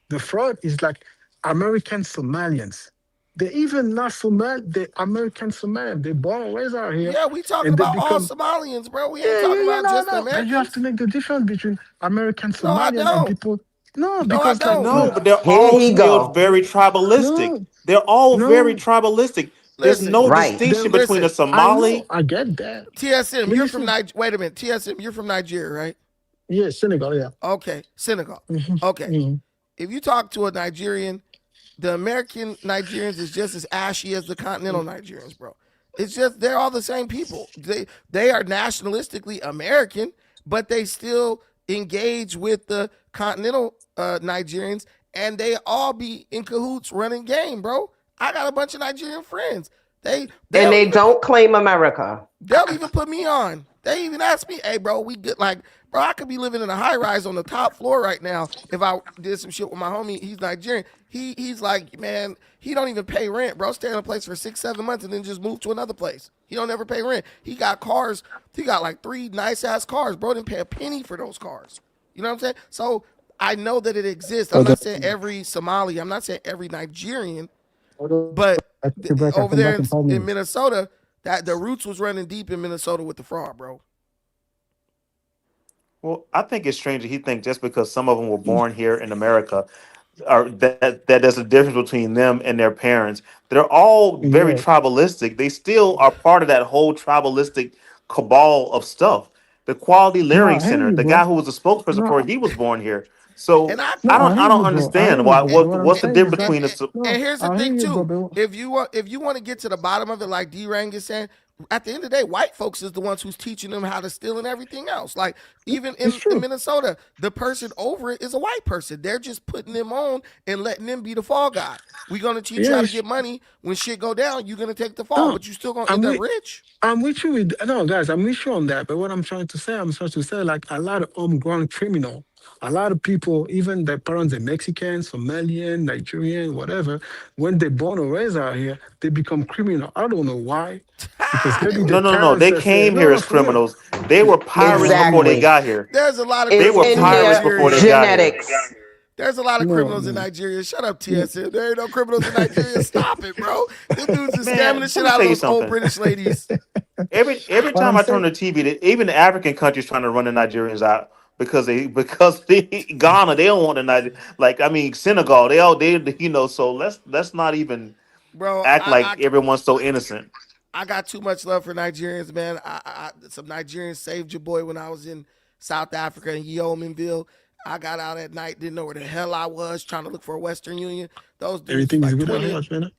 the fraud is like American Somalians. They even not the American Somalians. They born and raised out here. Yeah, we talking about all Somalians, bro. We ain't talking about just Americans. But you have to make the difference between American Somalians and people. No, because but they're all still very tribalistic. They're all very tribalistic. There's no distinction between a Somali. I get that. TSM, you're from Nigeria. Wait a minute. TSM, you're from Nigeria, right? Yeah, Senegal, yeah. Okay, Senegal. Okay. If you talk to a Nigerian, the American Nigerians is just as ashy as the continental Nigerians, bro. It's just they're all the same people. They are nationalistically American, but they still engage with the continental Nigerians, and they all be in cahoots running game, bro. I got a bunch of Nigerian friends. They don't claim America. They'll even put me on. They even ask me, "Hey, bro, we good?" Like, bro, I could be living in a high rise on the top floor right now if I did some shit with my homie. He's Nigerian. He's like, man, he don't even pay rent, bro. Stay in a place for 6-7 months and then just move to another place. He don't ever pay rent. He got cars. He got like 3 nice ass cars, bro. Didn't pay a penny for those cars. You know what I'm saying? So I know that it exists. I'm not saying every Somali. I'm not saying every Nigerian. But over there in Minnesota, that the roots was running deep in Minnesota with the fraud, bro. Well, I think it's strange that he thinks just because some of them were born here in America, or that there's a difference between them and their parents. They're all very tribalistic. They still are part of that whole tribalistic cabal of stuff. The Quality Learning Center, the guy who was a spokesperson for it, he was born here. So I don't understand what's the difference between us. And here's the thing too: if you want to get to the bottom of it, like D-Rang is saying, at the end of the day, white folks is the ones who's teaching them how to steal and everything else. Like even in Minnesota, the person over it is a white person. They're just putting them on and letting them be the fall guy. We're gonna teach you how to get money. When shit go down, you're gonna take the fall, but you still gonna end up rich. I'm with you with guys. I'm with you on that. But what I'm trying to say, like a lot of homegrown criminal. A lot of people, even their parents are Mexican, Somalian, Nigerian, whatever. When they're born or raised out here, they become criminal. I don't know why. Because maybe No. They came here as criminals. They were pirates before they got here. There's a lot of they were pirates before they got here. There's a lot of criminals in Nigeria. Shut up, TSM. There ain't no criminals in Nigeria. Stop it, bro. This dude's just scamming the shit out of those old British ladies. Every time I turn the TV, even the African countries trying to run the Nigerians out. Because Ghana, they don't want the Niger. Like, I mean, Senegal, so let's not even act like everyone's so innocent. I got too much love for Nigerians, man. Some Nigerians saved your boy when I was in South Africa in Yeomanville. I got out at night, didn't know where the hell I was, trying to look for a Western Union. Those dudes,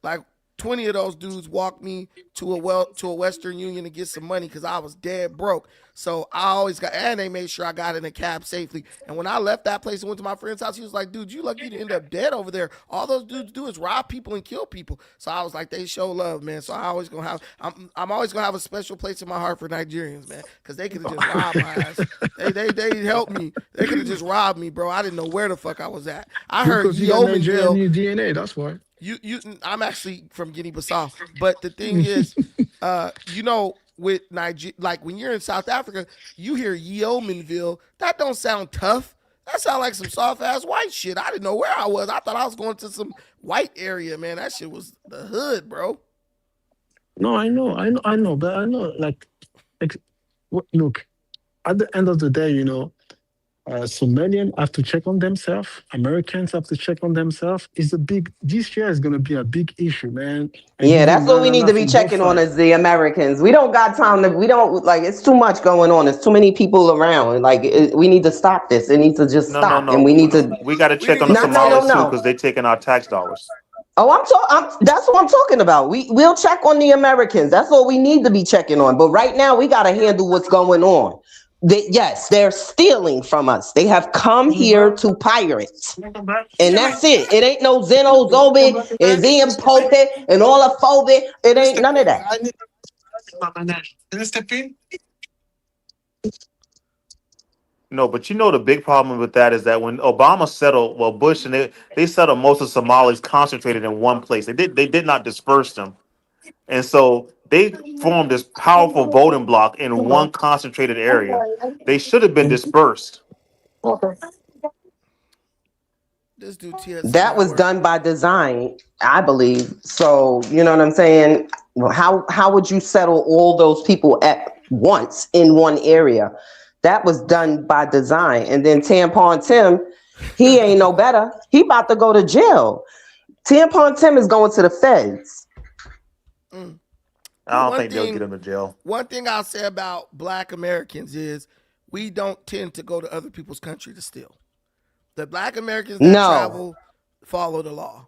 like 20 of those dudes walked me to a Western Union to get some money because I was dead broke. So I always and they made sure I got in a cab safely. And when I left that place and went to my friend's house, he was like, dude, you lucky to end up dead over there. All those dudes do is rob people and kill people. So I was like, they show love, man. So I'm always gonna have a special place in my heart for Nigerians, man, because they could have just robbed my ass. They helped me. They could have just robbed me, bro. I didn't know where the fuck I was at. I heard Yeomanville. Nigerian DNA, that's why. I'm actually from Guinea-Bissau, but the thing is, with Nigeria, like when you're in South Africa, you hear Yeomanville. That don't sound tough. That sound like some soft-ass white shit. I didn't know where I was. I thought I was going to some white area, man. That shit was the hood, bro. No, I know, but I know, like look, at the end of the day, Somalians have to check on themselves. Americans have to check on themselves. This year is going to be a big issue, man. And that's what we need to be checking on as the Americans. We don't got time it's too much going on. There's too many people around. We need to stop this. It needs to just stop. No. And we need to. We got to check on the Somalis too because they're taking our tax dollars. Oh, that's what I'm talking about. We'll check on the Americans. That's what we need to be checking on. But right now, we got to handle what's going on. They're stealing from us. They have come here to pirate. And that's it. It ain't no xenophobic and xenophobic and allophobic. It ain't none of that. Can I step in? No, but the big problem with that is that when Obama settled, Bush and they settled most of Somalis concentrated in one place. They did not disperse them. And so they formed this powerful voting bloc in one concentrated area. They should have been dispersed. That was done by design, I believe. So, you know what I'm saying? How would you settle all those people at once in one area? That was done by design. And then Tampon Tim, he ain't no better. He about to go to jail. Tampon Tim is going to the feds. I don't think they'll get him to jail. One thing I'll say about Black Americans is we don't tend to go to other people's country to steal. The Black Americans that travel follow the law.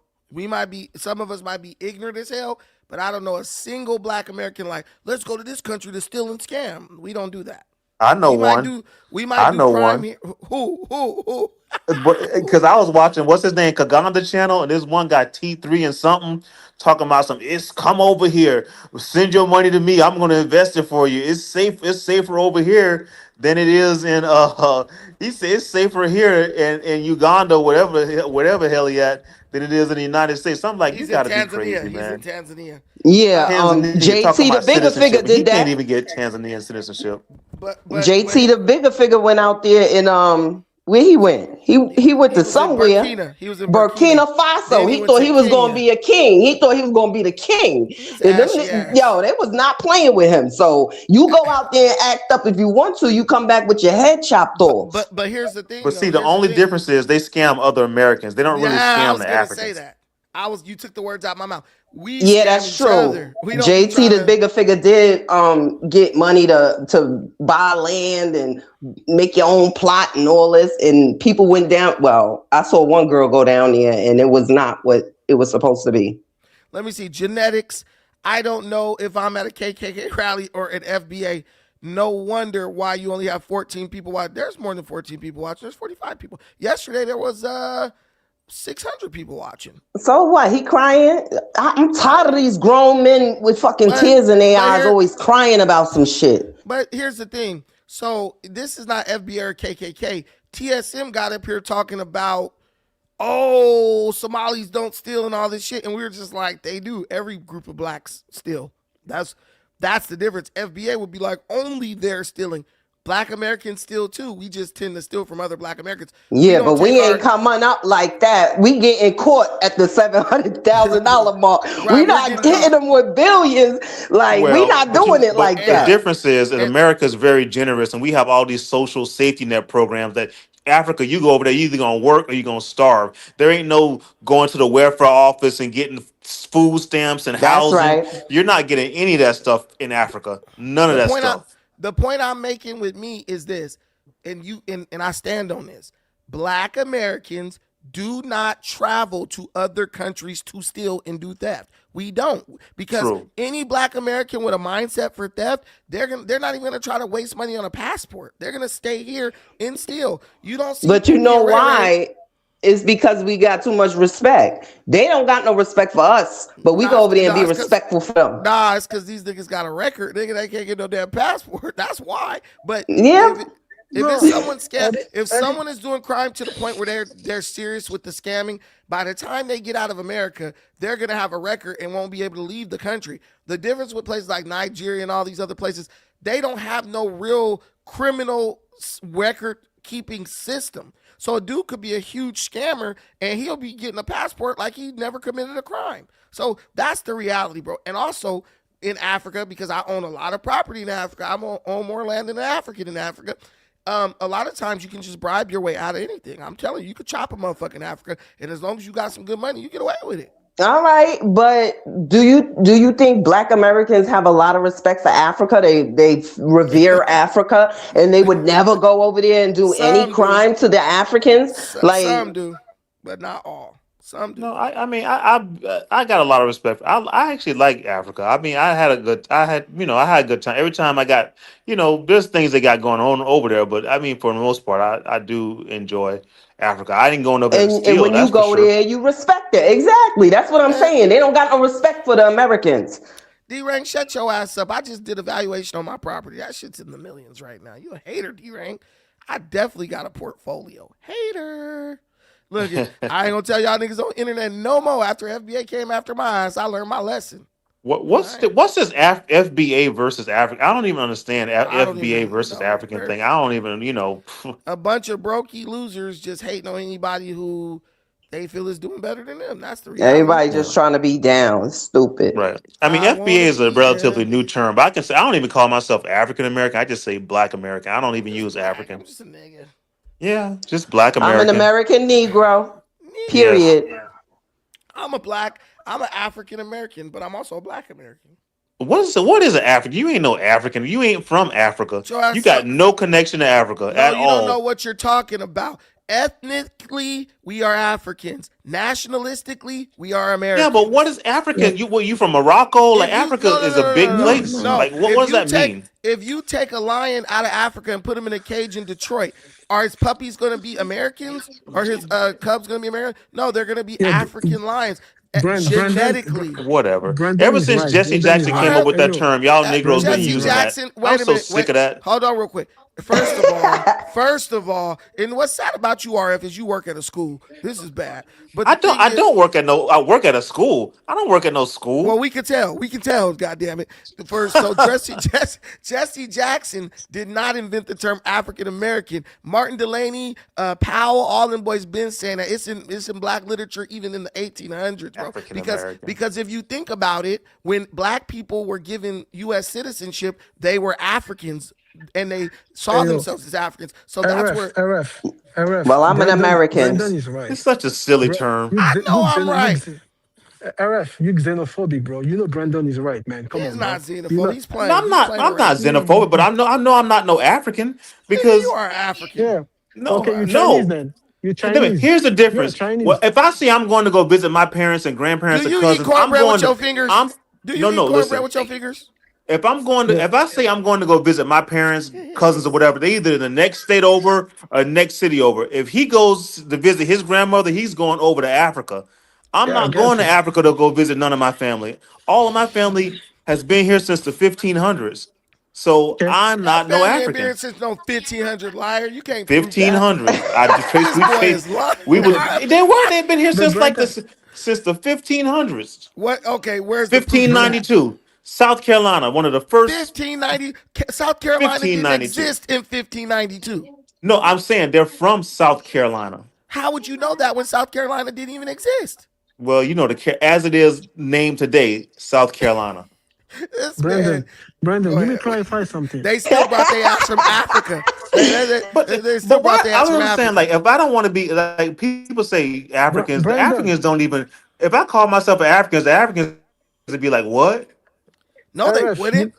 Some of us might be ignorant as hell, but I don't know a single black American like, let's go to this country to steal and scam. We don't do that. I know one. We I might do know crime one. here. Who? Because I was watching what's his name, Kaganda channel, and this one guy T3 and something talking about it's come over here, send your money to me, I'm gonna invest it for you. It's safer over here than it is in he said it's safer here in Uganda, whatever hell he at, than it is in the United States. So I'm like, you gotta be crazy, man. He's in Tanzania. Yeah, Tanzania talking JT, the about bigger figure, citizenship. He did can't that. even get Tanzanian citizenship. But JT, the bigger figure, went out there in where he went. He went to somewhere. He was in Burkina Faso. Then He went thought to he was going Kenya. to be a king. He thought he was going to be the king. And yo, they was not playing with him. So you go out there and act up if you want to. You come back with your head chopped off. But here's the thing. But see, the only difference is they scam other Americans. They don't really I scam was the gonna Africans. say that. You took the words out of my mouth. We Yeah, scam that's each true. other. We don't be JT, trying the to- bigger figure, did get money to buy land and make your own plot and all this. And people went down. Well, I saw one girl go down there, and it was not what it was supposed to be. Let me see. Genetics. I don't know if I'm at a KKK rally or an FBA. No wonder why you only have 14 people watching. There's more than 14 people watching. There's 45 people. Yesterday there was 600 people watching. So what? He crying? I'm tired of these grown men with fucking tears in their eyes always crying about some shit. But here's the thing. So this is not FBA or KKK. TSM got up here talking about, Somalis don't steal and all this shit. And we were just like, they do. Every group of blacks steal. That's the difference. FBA would be like, only they're stealing. Black Americans steal too. We just tend to steal from other black Americans. Yeah, but we ain't coming up like that. We getting caught at the $700,000 mark. We not hitting them with billions. Like, we not doing it like that. The difference is that America is very generous, and we have all these social safety net programs that Africa, you go over there, you're either gonna work or you're gonna starve. There ain't no going to the welfare office and getting food stamps and housing. Right. You're not getting any of that stuff in Africa. None of that stuff. The point I'm making with me is this, and I stand on this. Black Americans do not travel to other countries to steal and do theft. We don't, because any black American with a mindset for theft, they're not even gonna try to waste money on a passport. They're gonna stay here and steal. You don't see. But you know why? It's because we got too much respect. They don't got no respect for us, but we go over there and be respectful for them. Nah, it's because these niggas got a record. Nigga, they can't get no damn passport. That's why. But yeah. If someone is doing crime to the point where they're serious with the scamming, by the time they get out of America, they're gonna have a record and won't be able to leave the country. The difference with places like Nigeria and all these other places, they don't have no real criminal record keeping system. So a dude could be a huge scammer and he'll be getting a passport like he never committed a crime. So that's the reality, bro. And also in Africa, because I own a lot of property in Africa, I own more land than an African in Africa. A lot of times you can just bribe your way out of anything. I'm telling you, you could chop a motherfucker in Africa, and as long as you got some good money, you get away with it. All right, but do you think black Americans have a lot of respect for Africa? They revere Africa, and they would never go over there and do any crime to the Africans. Some do, but not all. Some do. No, I got a lot of respect. I actually like Africa. I mean, I had a good time. Every time I got, there's things they got going on over there, but I mean, for the most part, I do enjoy Africa. I didn't go over there to steal. And when you go there, you respect it. Exactly. That's what I'm saying. They don't got no respect for the Americans. D-Rank, shut your ass up. I just did a valuation on my property. That shit's in the millions right now. You a hater, D-Rank. I definitely got a portfolio. Hater. Look, I ain't gonna tell y'all niggas on the internet no more. After FBA came after my ass, I learned my lesson. What's this FBA versus Africa? I don't even understand FBA versus African thing. I don't even, A bunch of brokey losers just hating on anybody who they feel is doing better than them. That's the reality. Everybody just trying to be down. Stupid. Right. I mean, FBA is a relatively new term, but I can say I don't even call myself African American. I just say Black American. I don't even use African. I'm just a nigga. Yeah, just Black American. I'm an American Negro. Period. Yes. I'm an African American, but I'm also a Black American. What is an African? You ain't no African. You ain't from Africa. You got no connection to Africa at all. You don't know what you're talking about. Ethnically, we are Africans. Nationalistically, we are Americans. Yeah, but what is African? You from Morocco? Like Africa is a big place. Like what does that mean? If you take a lion out of Africa and put him in a cage in Detroit, are his puppies going to be Americans? Are his cubs going to be American? No, they're going to be African lions. Genetically. Whatever. Brandon Ever since right. Jesse Brandon Jackson is came right. up with that term, y'all Negroes been Jesse using Jackson, that. wait I'm a so minute, sick of that. Hold on real quick. First of all, and what's sad about you, RF, is you work at a school. This is bad. But I don't work at I work at a school. I don't work at no school. Well, we can tell. God damn it. Jesse Jackson did not invent the term African American. Martin Delaney, Powell, all them boys been saying that. It's in black literature even in the 1800s, bro. Because if you think about it, when black people were given U.S. citizenship, they were Africans. And they saw themselves as Africans. So that's where RF. Well, I'm an American. Brandon is right. It's such a silly term. I know I'm right. RF, you xenophobic, bro. You know Brandon is right, man. Come on, He's not bro. xenophobic. He's playing. I'm not xenophobic, but I know I'm not no African because you are African. Yeah. No, okay, you're Chinese then. You're Chinese. Here's the difference. Well, if I say I'm going to go visit my parents and grandparents and cousins, eat cornbread with your fingers? Do you eat cornbread with your fingers? If I say I'm going to go visit my parents, cousins, or whatever, they either in the next state over or next city over. If he goes to visit his grandmother, he's going over to Africa. I'm not going to Africa to go visit none of my family. All of my family has been here since the 1500s. So I'm not no African. Been here since no 1500 liar. You can't 1500. They've been here since since the 1500s. What? Okay, where's 1592? South Carolina, one of the first. 1590. South Carolina didn't exist in 1592. No, I'm saying they're from South Carolina. How would you know that when South Carolina didn't even exist? Well, you know, as it is named today, South Carolina. Brandon, let me clarify something. They still brought their ass from Africa. They still brought their ass from Africa. Like, if I don't want to be like people say Africans, the Africans don't even. If I call myself an African, the Africans would be like, what? No, they wouldn't.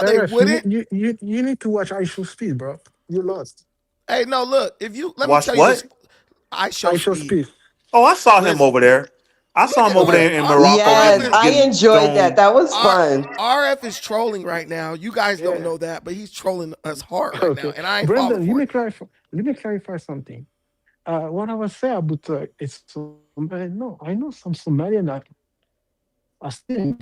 They wouldn't. You need to watch I Show Speed, bro. You lost. Hey, no, look. If you let watch me tell what? you this. I Show Speed. Oh, I saw him over there. I saw him over there in Morocco. Yes, I enjoyed that. That was fun. RF is trolling right now. You guys don't know that, but he's trolling us hard right now. And I ain't Brandon, falling for it. Let me clarify something. What I was saying about it's Somalian. No, I know some Somalian are stealing.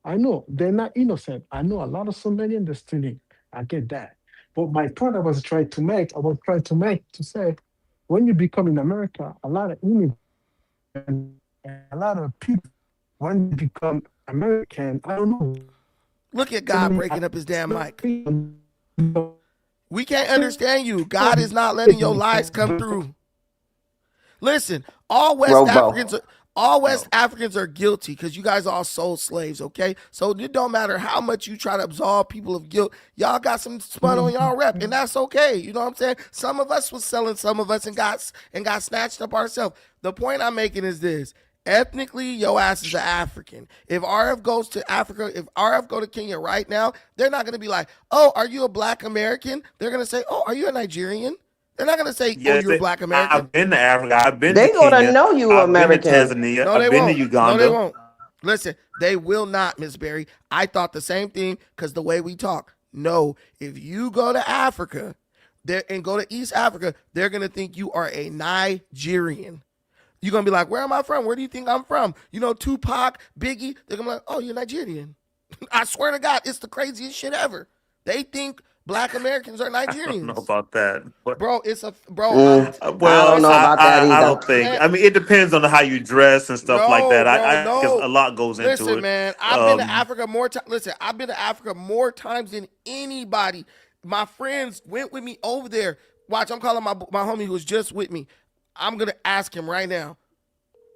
I know they're not innocent. I know a lot of Somalians are stealing. I get that. But my point I was trying to make to say, when you become in America, a lot of immigrants and a lot of people, when you become American, I don't know. Look at God breaking up his damn mic. We can't understand you. God is not letting your lies come through. Listen, all West Africans are guilty because you guys all sold slaves, okay? So it don't matter how much you try to absolve people of guilt. Y'all got some spun on y'all rep, and that's okay. You know what I'm saying? Some of us was selling some of us and got snatched up ourselves. The point I'm making is this. Ethnically, your ass is an African. If RF goes to Africa, if RF go to Kenya right now, they're not going to be like, oh, are you a black American? They're going to say, oh, are you a Nigerian? They're not going to say, oh, you're a black American. I've been to Africa. I've been to Kenya. They're going to know you American. I've been to Tanzania. No, I've been to Uganda. No, they won't. Listen, they will not, Miss Berry. I thought the same thing because the way we talk. No, if you go to Africa and go to East Africa, they're going to think you are a Nigerian. You're going to be like, where am I from? Where do you think I'm from? You know, Tupac, Biggie. They're going to be like, oh, you're Nigerian. I swear to God, it's the craziest shit ever. They think black Americans are Nigerians. I don't know about that. Bro, it's a... Bro, well, I don't know about that either. I don't think. I mean, it depends on how you dress and stuff like that. Because a lot goes into it. Listen, man, I've been to Africa more times. Listen, I've been to Africa more times than anybody. My friends went with me over there. Watch, I'm calling my homie who was just with me. I'm going to ask him right now,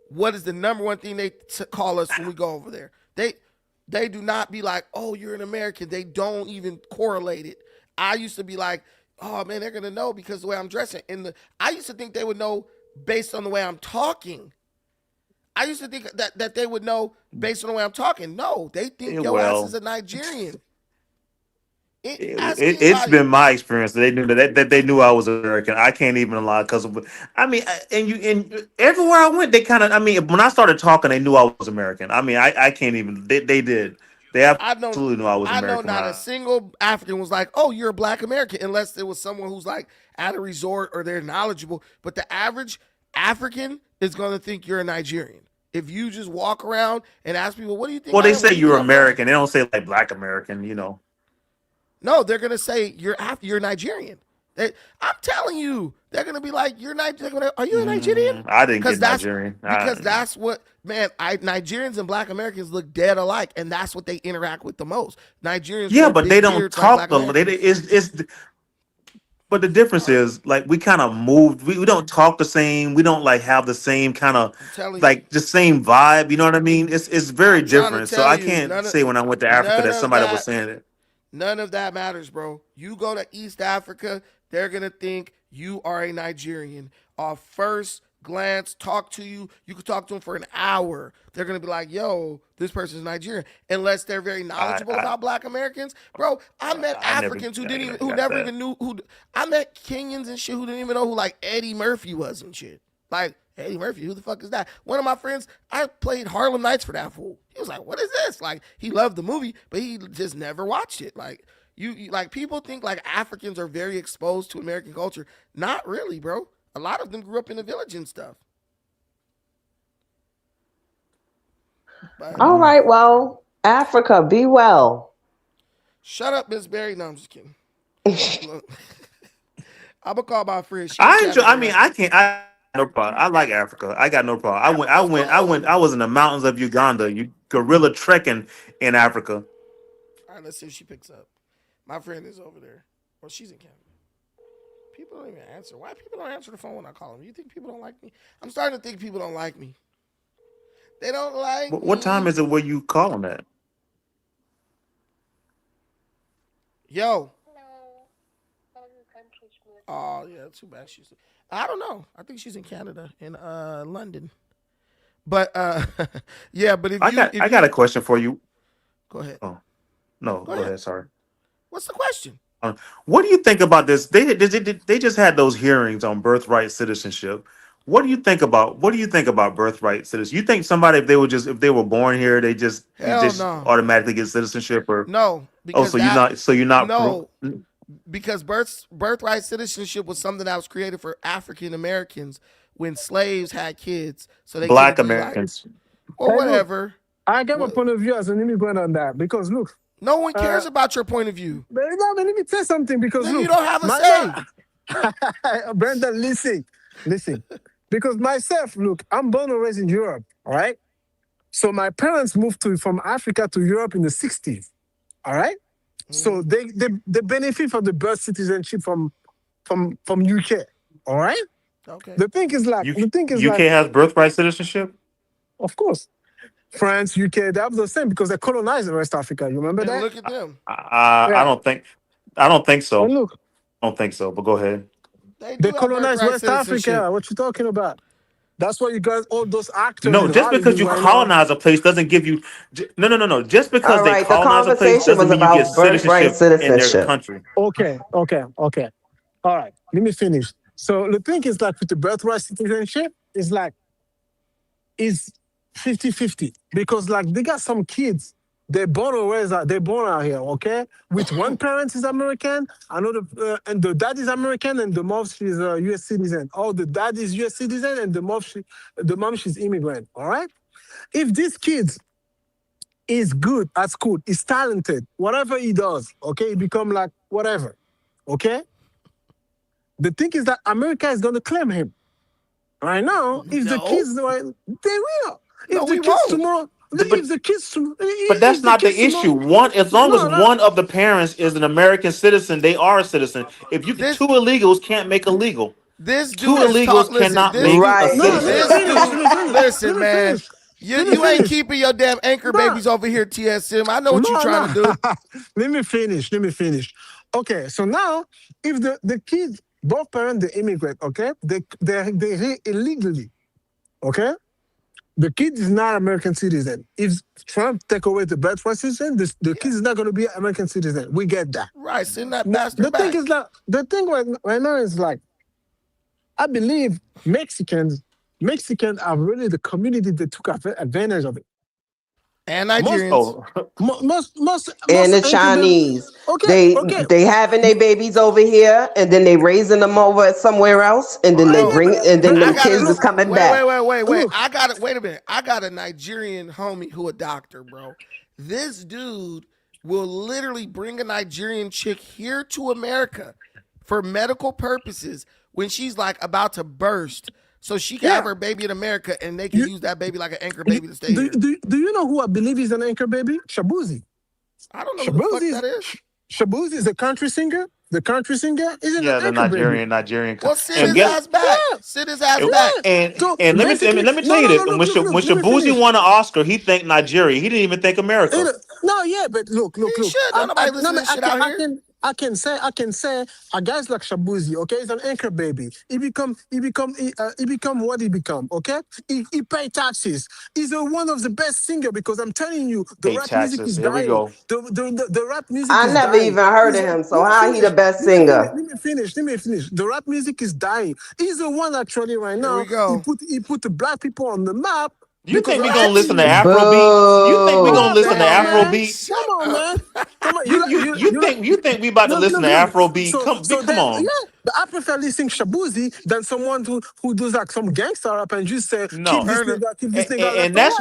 what is the number one thing they call us when we go over there? They do not be like, oh, you're an American. They don't even correlate it. I used to be like, oh, man, they're going to know because the way I'm dressing. I used to think they would know based on the way I'm talking. I used to think that they would know based on the way I'm talking. No, they think your ass is a Nigerian. It's been my experience that they knew that they knew I was American. I can't even lie because I mean, and everywhere I went, they kind of. I mean, when I started talking, they knew I was American. I mean, I can't even. They did. They absolutely knew I was I know American. not a single African was like, "Oh, you're a black American," unless it was someone who's like at a resort or they're knowledgeable. But the average African is going to think you're a Nigerian. If you just walk around and ask people, "What do you think?" Well, they say you're American. They don't say like black American. You know. No, they're gonna say you're Nigerian. I'm telling you, they're gonna be like, "You're Nigerian. Are you a Nigerian?" I didn't get Nigerian because that's what Nigerians and Black Americans look dead alike, and that's what they interact with the most. Nigerians, yeah, but they don't talk the. But the difference is like we kind of moved. We don't talk the same. We don't like have the same kind of like the same vibe. You know what I mean? It's very different. So I can't say when I went to Africa that somebody was saying it. None of that matters, bro. You go to East Africa, they're going to think you are a Nigerian. Off first glance, talk to you. You could talk to them for an hour. They're going to be like, yo, this person's Nigerian. Unless they're very knowledgeable about Black Americans. Bro, I met Africans who never even knew I met Kenyans and shit who didn't even know who like Eddie Murphy was and shit. Like, Eddie Murphy, who the fuck is that? One of my friends, I played Harlem Nights for that fool. He was like, what is this? Like, he loved the movie, but he just never watched it. Like, you like people think like Africans are very exposed to American culture. Not really, bro. A lot of them grew up in the village and stuff. But, all right, well, Africa, be well. Shut up, Miss Berry. No, I'm just kidding. I'm gonna call my friend. I can't. No problem. I like Africa. I got no problem. I was in the mountains of Uganda. You gorilla trekking in Africa. All right, let's see if she picks up. My friend is over there. Well, she's in Canada. People don't even answer. Why people don't answer the phone when I call them? You think people don't like me? I'm starting to think people don't like me. They don't like me. What time is it where you call them at? Yo. Oh, yeah, too bad. I don't know. I think she's in Canada, in London. But yeah, but if I got a question for you. Go ahead. Oh, no, go ahead. Sorry. What's the question? What do you think about this? They just had those hearings on birthright citizenship. What do you think about birthright citizenship? You think somebody if they were born here, they just automatically get citizenship or no? Because you're not no. Because birthright citizenship was something that was created for African Americans when slaves had kids, so they Black Americans or whatever. Look, I get my point of view as an immigrant on that because look, no one cares about your point of view. But let me say something because look, you don't have a say. Brandon, listen, because myself, look, I'm born and raised in Europe, all right. So my parents moved from Africa to Europe in the 60s, all right. So they benefit from the birth citizenship from UK. All right. Okay. The thing is UK has birthright citizenship. Of course, France, UK, they have the same because they colonized West Africa. You remember that? Look at them. I don't think so. And look, I don't think so. But go ahead. They colonized West Africa. What you talking about? That's why you got all those actors. No, just because you colonize a place doesn't give you. No. Just because they colonize a place doesn't mean you get citizenship in their country. Okay. All right, let me finish. So the thing is like with the birthright citizenship, it's 50-50 because like they got some kids. They're born out here, okay? With one parent is American, another, and the dad is American, and the mom she's a U.S. citizen. Oh, the dad is U.S. citizen, and the mom she's immigrant. All right. If this kid is good at school, is talented, whatever he does, okay, he become like whatever, okay. The thing is that America is gonna claim him. Right now, if the kids, they will. If the kids tomorrow. But that's not the issue. As long as one of the parents is an American citizen, they are a citizen. If two illegals can't make a legal, two illegals cannot make a citizen. Listen, man. You ain't keeping your damn anchor babies over here, TSM. I know what you're trying to do. Let me finish. Okay, so now if the kids, both parents, they immigrate, okay, they illegally, okay. The kid is not American citizen. If Trump take away the birthright citizen, the kid is not going to be American citizen. We get that. Right, send that Now, bastard the back. thing is that the thing right now is like, I believe Mexicans are really the community that took advantage of it. And Nigerians. Most And the Chinese. They having their babies over here, and then they raising them over somewhere else, and then them kids is coming back. Wait. Wait a minute. I got a Nigerian homie who a doctor, bro. This dude will literally bring a Nigerian chick here to America for medical purposes when she's like about to burst. So she can have her baby in America, and they can use that baby like an anchor baby to stay here. Do you know who I believe is an anchor baby? Shabuzi. I don't know who the fuck that is. Shabuzi is a country singer. The country singer isn't Yeah, an the anchor baby. Nigerian. Well, sit his ass back. Sit his ass back. And let me tell you this: when Shabuzi won an Oscar, he thanked Nigeria. He didn't even thank America. No, yeah, but look. Nobody listen to this shit out here. I can say a guys like Shabuzi, okay, he's an anchor baby. He become what he become, okay? He pay taxes. He's one of the best singer because I'm telling you, the rap music is dying. The rap music I is never dying. even heard of him, so how he the best singer? Let me finish. The rap music is dying. He's the one actually right now. He put the black people on the map. You think we gonna listen to Afrobeat? You think we gonna listen to Afrobeat? Come on, man. Come on. You think we about to listen to Afrobeat? Come on. Yeah, but I prefer listening Shabuzi than someone who does like some gangster rap and just say keep this nigga. And that's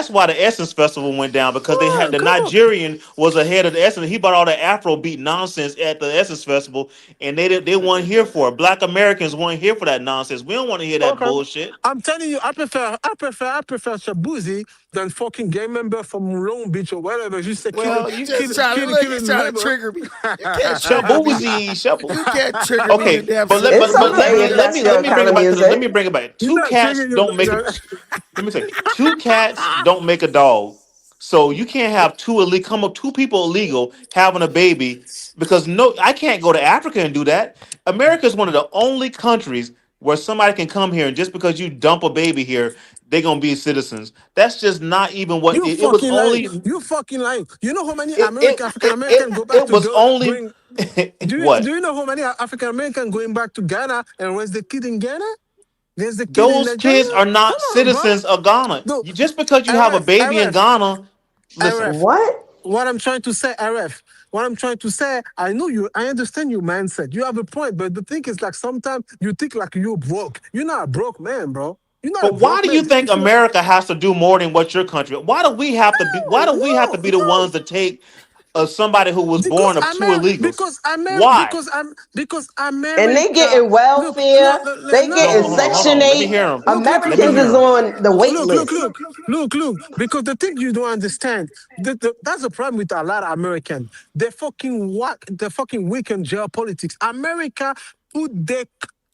why the Essence Festival went down because they had the Nigerian was ahead of the Essence. He brought all the Afrobeat nonsense at the Essence Festival, and they weren't here for it. Black Americans weren't here for that nonsense. We don't want to hear that bullshit. I'm telling you, I prefer Shabuzi than fucking gang member from Long Beach or whatever. Just say you just trying to trigger me. You can't Shabuzi. You can't trigger me. Okay, but let me bring it back. Two cats don't make a dog. So you can't have two people illegal having a baby because I can't go to Africa and do that. America is one of the only countries where somebody can come here and just because you dump a baby here, they're gonna be citizens. That's just not even what it was only. You fucking lying. You know how many African Americans go back it was to only. Do you know how many African Americans going back to Ghana and raise the kid in Ghana? There's the kid Those kids are not citizens of Ghana. Just because you have a baby in Ghana. Listen, what I'm trying to say, RF. What I'm trying to say, I understand your mindset. You have a point, but the thing is like sometimes you think like you're broke. You're not a broke man, bro. But why do you think America has to do more than what your country? Why do we have to be? Why do we have to be the ones to take somebody who was born of two illegals? Because America, and they getting welfare. They getting Section 8. Americans is on the wait list. Look. Because the thing you don't understand, that's the problem with a lot of Americans. They fucking weaken geopolitics. America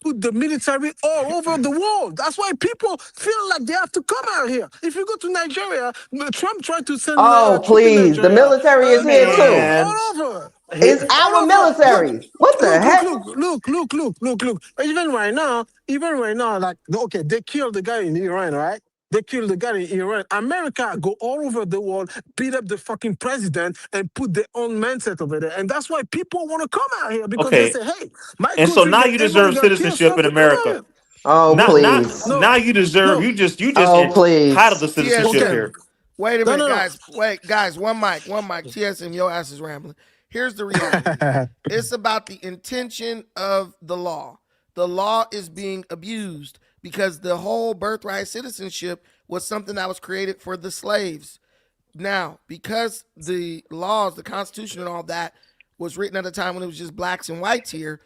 put the military all over the world. That's why people feel like they have to come out here. If you go to Nigeria, Trump tried to send. Please, the military is here too. All over. It's our military. What the heck? Look. Even right now, like okay, they killed the guy in Iran, right? They killed the guy in Iran. America go all over the world, beat up the fucking president, and put their own mindset over there. And that's why people want to come out here because they say, "Hey, my." And so now you deserve citizenship in America. Please. Now you deserve. You just out of the citizenship here. Wait a minute, guys. One mic. TSM, your ass is rambling. Here's the reality. It's about the intention of the law. The law is being abused because the whole birthright citizenship was something that was created for the slaves. Now, because the laws, the Constitution and all that was written at a time when it was just blacks and whites here,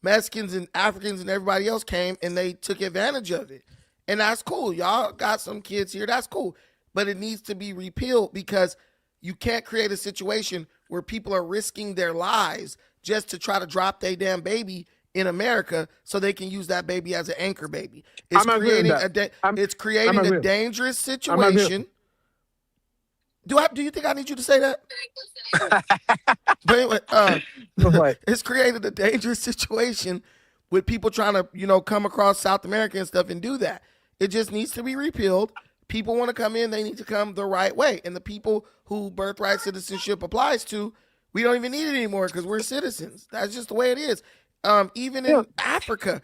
Mexicans and Africans and everybody else came and they took advantage of it. And that's cool. Y'all got some kids here. That's cool. But it needs to be repealed because you can't create a situation where people are risking their lives just to try to drop their damn baby in America so they can use that baby as an anchor baby. It's creating a dangerous situation. Do you think I need you to say that? But anyway, it's created a dangerous situation with people trying to, come across South America and stuff and do that. It just needs to be repealed. people want to come in, they need to come the right way. And the people who birthright citizenship applies to, we don't even need it anymore because we're citizens. That's just the way it is. Even in Africa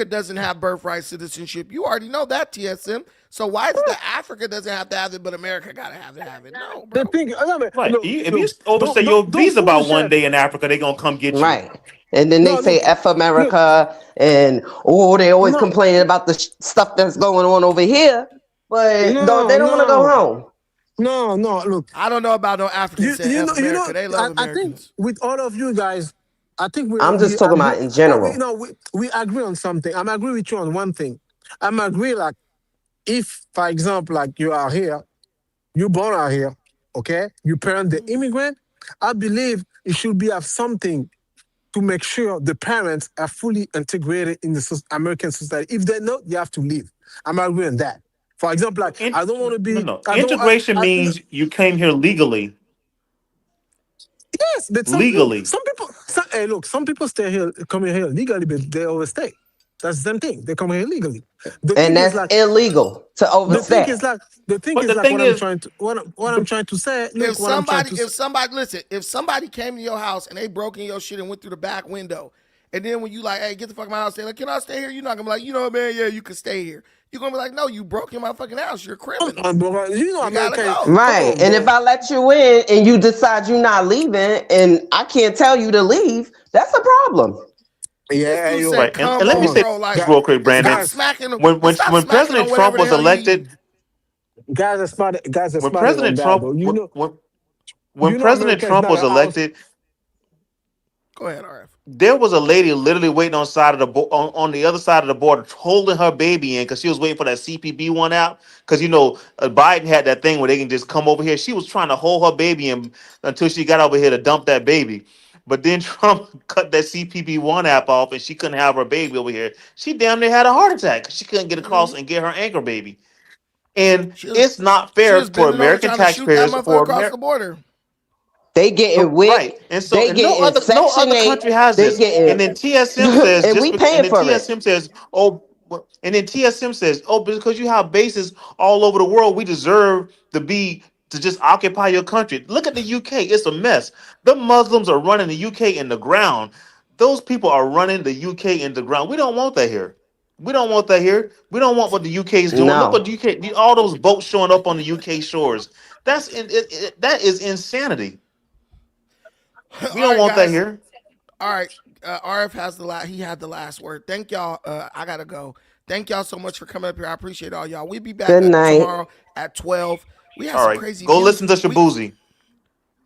doesn't have birthright citizenship. You already know that, TSM. So why is it that Africa doesn't have to have it, but America gotta have it? No, bro. The thing, Right. If you overstay your visa about one day in Africa, they're gonna come get you. Right. And then they say F America and they always complaining about the stuff that's going on over here, but they don't want to go home. No, look. I don't know about no Africans saying F America. They love I think Americans. with all of you guys, I think I'm just talking about in general. We agree on something. I'm agree with you on one thing. I'm agree like if, for example, like you are here, you born out here, okay? You parent the immigrant. I believe it should be have something to make sure the parents are fully integrated in the American society. If they're not, you have to leave. I'm agreeing on that. For example, like I don't want to be. Integration means you came here legally. Yes, but legally. Some people come here legally, but they overstay. That's the same thing. They come here illegally. And that's illegal to overstay. The thing is what I'm trying to say. Look, if somebody came to your house and they broke in your shit and went through the back window, and then when you like, hey, get the fuck out of my house, they're like, can I stay here? You're not gonna be like, you know what, man, yeah, you can stay here. You're gonna be like, no, you broke in my fucking house. You're a criminal. You gotta go. Right. And if I let you in and you decide you're not leaving and I can't tell you to leave, that's a problem. Yeah, you're right. And let me say real quick, Brandon. When President Trump was elected, guys are smart. When President Trump was elected, go ahead, RF. There was a lady literally waiting on on the other side of the border, holding her baby in because she was waiting for that CPB one out. Because Biden had that thing where they can just come over here. She was trying to hold her baby in until she got over here to dump that baby. But then Trump cut that CPB1 app off, and she couldn't have her baby over here. She damn near had a heart attack because she couldn't get across and get her anchor baby. And it's not fair for American taxpayers across the border. They getting whipped. Right. And so no other country has this. And then TSM says, and we paying for TSM it. says, and then TSM says, because you have bases all over the world, we deserve to just occupy your country. Look at the UK. It's a mess. The Muslims are running the UK in the ground. Those people are running the UK in the ground. We don't want that here. We don't want that here. We don't want what the UK is doing. No. Look what the UK, all those boats showing up on the UK shores. That is insanity. We don't want that here. All right. RF has he had the last word. Thank y'all. I gotta go. Thank y'all so much for coming up here. I appreciate all y'all. We'll be back tomorrow at 12. We have some crazy. Go listen to Shabuzi.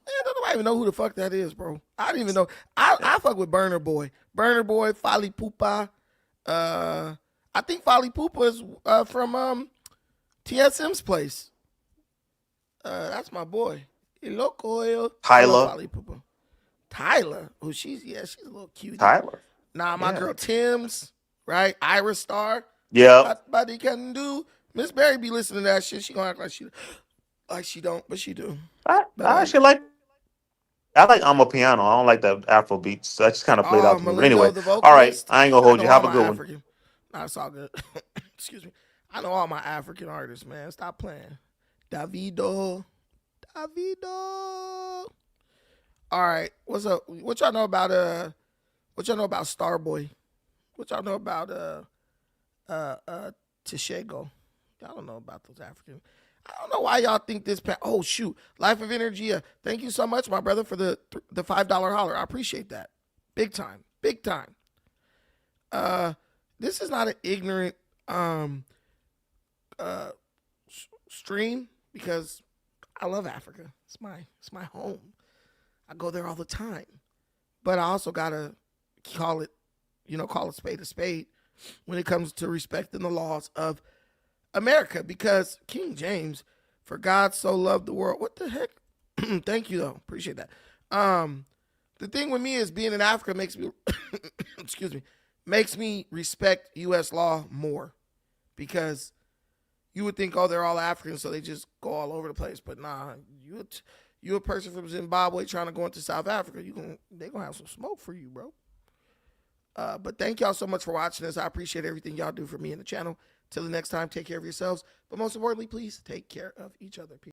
Don't nobody even know who the fuck that is, bro. I don't even know. I fuck with Burner Boy. Burner Boy, Fali Pupa. I think Fali Pupa is from TSM's place. That's my boy. Tyler. Oh, she's a little cute. Tyler. Nah, my girl Tim's, right? Iris Star. Yeah. Nobody can do. Miss Berry be listening to that shit. She gonna act like she don't, but she do. I actually like. I like Piano. I don't like the Afro beats. So I just kind of played out to me. But anyway, all right. I ain't gonna hold you. Have a good one. Nah, it's all good. Excuse me. I know all my African artists, man. Stop playing. Davido. All right, what's up? What y'all know about Starboy? What y'all know about Tashego? Y'all don't know about those African. I don't know why y'all think this. Oh shoot, Life of Energy. Thank you so much, my brother, for the $5 holler. I appreciate that, big time. This is not an ignorant stream because I love Africa. It's my home. I go there all the time. But I also gotta call it a spade when it comes to respecting the laws of America. Because King James, for God so loved the world. What the heck? Thank you though. Appreciate that. The thing with me is being in Africa makes me makes me respect US law more. Because you would think, they're all Africans, so they just go all over the place. But nah, you a person from Zimbabwe trying to go into South Africa, they're gonna have some smoke for you, bro. But thank y'all so much for watching this. I appreciate everything y'all do for me and the channel. Till the next time, take care of yourselves. But most importantly, please take care of each other. Peace.